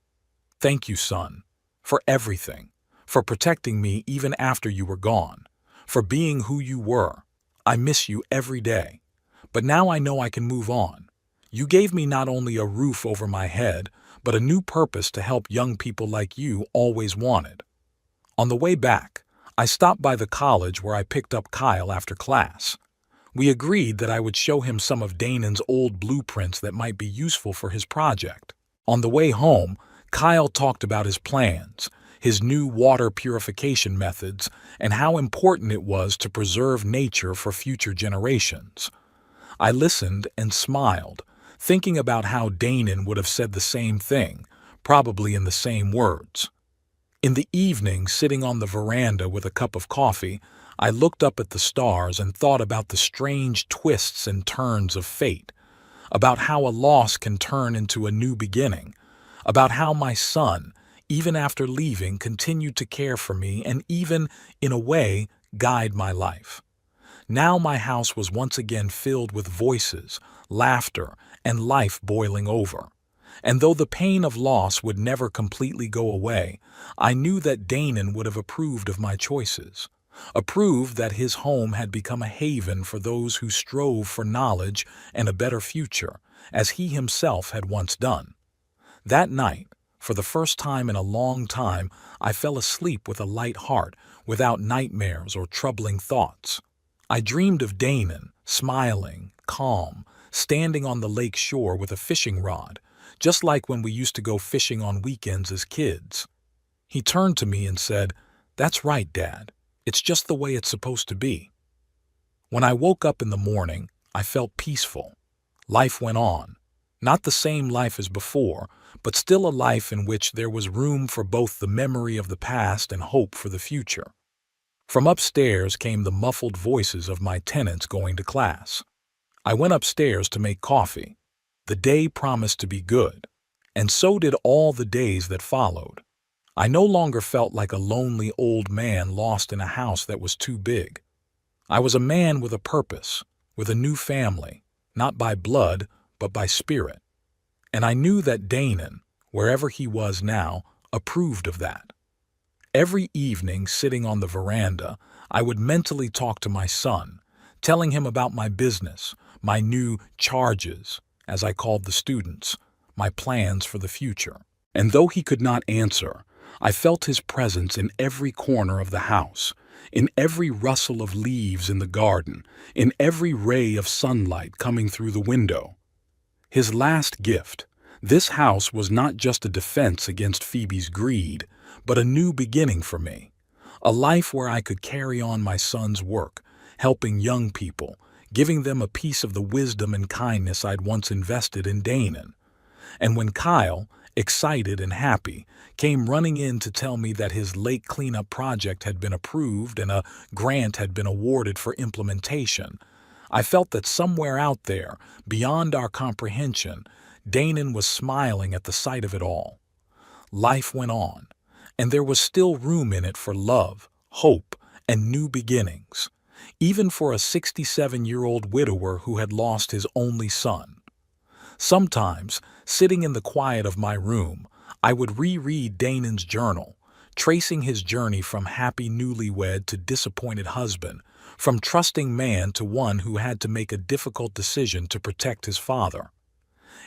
"Thank you, son, for everything, for protecting me even after you were gone, for being who you were. I miss you every day. But now I know I can move on. You gave me not only a roof over my head, but a new purpose to help young people like you always wanted." On the way back, I stopped by the college where I picked up Kyle after class. We agreed that I would show him some of Damon's old blueprints that might be useful for his project. On the way home, Kyle talked about his plans, his new water purification methods, and how important it was to preserve nature for future generations. I listened and smiled, thinking about how Damon would have said the same thing, probably in the same words. In the evening, sitting on the veranda with a cup of coffee, I looked up at the stars and thought about the strange twists and turns of fate, about how a loss can turn into a new beginning, about how my son, even after leaving, continued to care for me and even, in a way, guide my life. Now my house was once again filled with voices, laughter, and life boiling over. And though the pain of loss would never completely go away, I knew that Damon would have approved of my choices, approved that his home had become a haven for those who strove for knowledge and a better future, as he himself had once done. That night, for the first time in a long time, I fell asleep with a light heart, without nightmares or troubling thoughts. I dreamed of Damon, smiling, calm, standing on the lake shore with a fishing rod, just like when we used to go fishing on weekends as kids. He turned to me and said, "That's right, Dad. It's just the way it's supposed to be." When I woke up in the morning, I felt peaceful. Life went on. Not the same life as before, but still a life in which there was room for both the memory of the past and hope for the future. From upstairs came the muffled voices of my tenants going to class. I went upstairs to make coffee. The day promised to be good, and so did all the days that followed. I no longer felt like a lonely old man lost in a house that was too big. I was a man with a purpose, with a new family, not by blood, but by spirit. And I knew that Damon, wherever he was now, approved of that. Every evening, sitting on the veranda, I would mentally talk to my son, telling him about my business, my new charges, as I called the students, my plans for the future. And though he could not answer, I felt his presence in every corner of the house, in every rustle of leaves in the garden, in every ray of sunlight coming through the window. His last gift, this house, was not just a defense against Phoebe's greed, but a new beginning for me, a life where I could carry on my son's work, helping young people, giving them a piece of the wisdom and kindness I'd once invested in Damon. And when Kyle, excited and happy, came running in to tell me that his lake cleanup project had been approved and a grant had been awarded for implementation, I felt that somewhere out there, beyond our comprehension, Damon was smiling at the sight of it all. Life went on, and there was still room in it for love, hope, and new beginnings, even for a 67-year-old widower who had lost his only son. Sometimes, sitting in the quiet of my room, I would reread Damon's journal, tracing his journey from happy newlywed to disappointed husband, from trusting man to one who had to make a difficult decision to protect his father.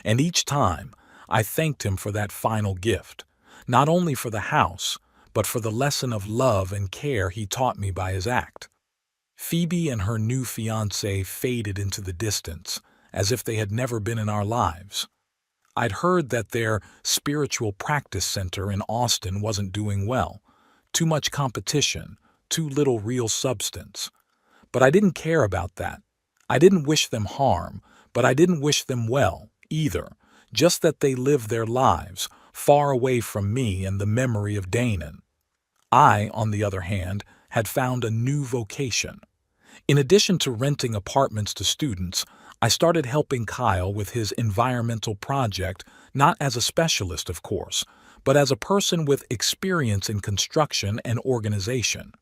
And each time, I thanked him for that final gift, not only for the house, but for the lesson of love and care he taught me by his act. Phoebe and her new fiancé faded into the distance, as if they had never been in our lives. I'd heard that their spiritual practice center in Austin wasn't doing well. Too much competition, too little real substance. But I didn't care about that. I didn't wish them harm, but I didn't wish them well, either, just that they lived their lives, far away from me and the memory of Damon. I, on the other hand, had found a new vocation. In addition to renting apartments to students, I started helping Kyle with his environmental project, not as a specialist, of course, but as a person with experience in construction and organization.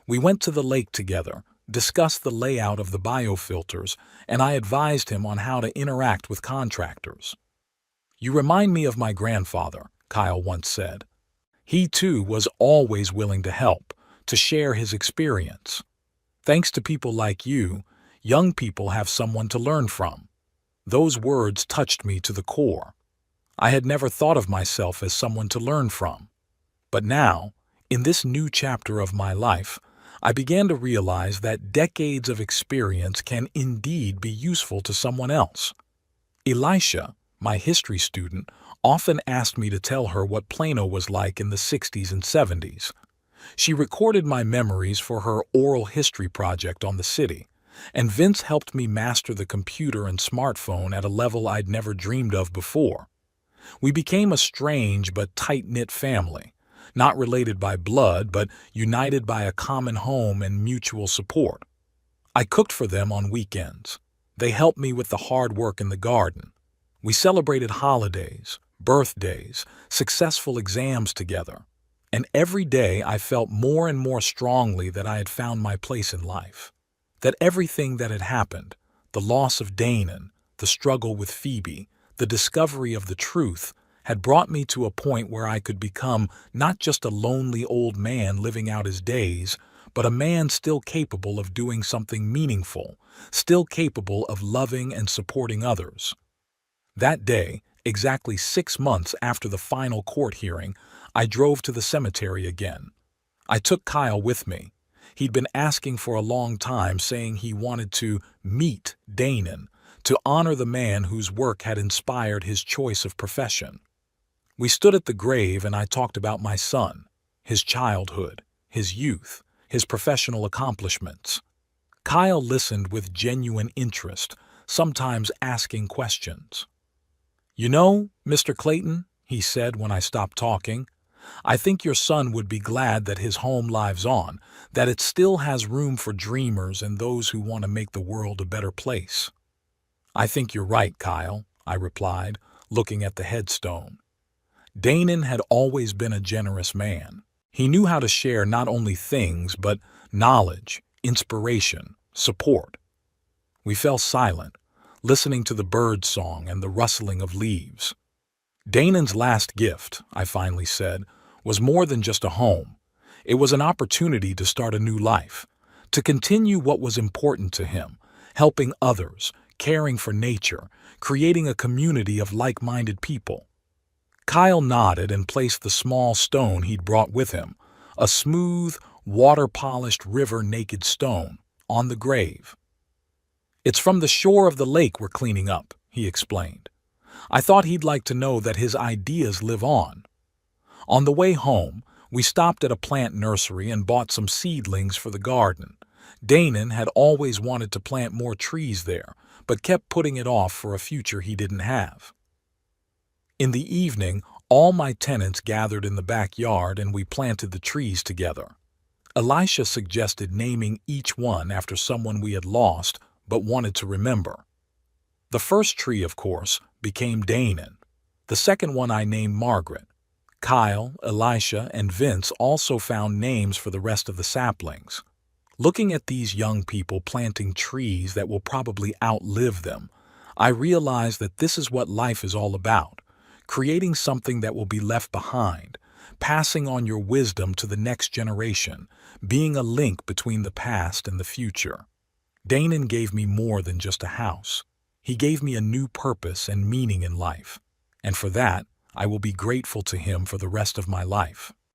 We went to the lake together, discussed the layout of the biofilters, and I advised him on how to interact with contractors. "You remind me of my grandfather," Kyle once said. "He too was always willing to help, to share his experience. Thanks to people like you, young people have someone to learn from." Those words touched me to the core. I had never thought of myself as someone to learn from. But now, in this new chapter of my life, I began to realize that decades of experience can indeed be useful to someone else. Elisha, my history student, often asked me to tell her what Plano was like in the 60s and 70s. She recorded my memories for her oral history project on the city, and Vince helped me master the computer and smartphone at a level I'd never dreamed of before. We became a strange but tight-knit family, not related by blood but united by a common home and mutual support. I cooked for them on weekends. They helped me with the hard work in the garden. We celebrated holidays, birthdays, successful exams together. And every day I felt more and more strongly that I had found my place in life. That everything that had happened, the loss of Danon, the struggle with Phoebe, the discovery of the truth, had brought me to a point where I could become not just a lonely old man living out his days, but a man still capable of doing something meaningful, still capable of loving and supporting others. That day, exactly 6 months after the final court hearing, I drove to the cemetery again. I took Kyle with me. He'd been asking for a long time, saying he wanted to meet Danon, to honor the man whose work had inspired his choice of profession. We stood at the grave and I talked about my son, his childhood, his youth, his professional accomplishments. Kyle listened with genuine interest, sometimes asking questions. "You know, Mr. Clayton," he said when I stopped talking, "I think your son would be glad that his home lives on, that it still has room for dreamers and those who want to make the world a better place." "I think you're right, Kyle," I replied, looking at the headstone. Danon had always been a generous man. He knew how to share not only things, but knowledge, inspiration, support. We fell silent, listening to the bird song and the rustling of leaves. "Danon's last gift," I finally said, "was more than just a home. It was an opportunity to start a new life, to continue what was important to him, helping others, caring for nature, creating a community of like-minded people." Kyle nodded and placed the small stone he'd brought with him, a smooth, water-polished river-naked stone, on the grave. "It's from the shore of the lake we're cleaning up," he explained. I thought he'd like to know that his ideas live on. On the way home, we stopped at a plant nursery and bought some seedlings for the garden. Danon had always wanted to plant more trees there, but kept putting it off for a future he didn't have. In the evening, all my tenants gathered in the backyard and we planted the trees together. Elisha suggested naming each one after someone we had lost but wanted to remember. The first tree, of course, became Danon. The second one I named Margaret. Kyle, Elisha, and Vince also found names for the rest of the saplings. Looking at these young people planting trees that will probably outlive them, I realized that this is what life is all about, creating something that will be left behind, passing on your wisdom to the next generation, being a link between the past and the future. Danon gave me more than just a house. He gave me a new purpose and meaning in life, and for that, I will be grateful to him for the rest of my life.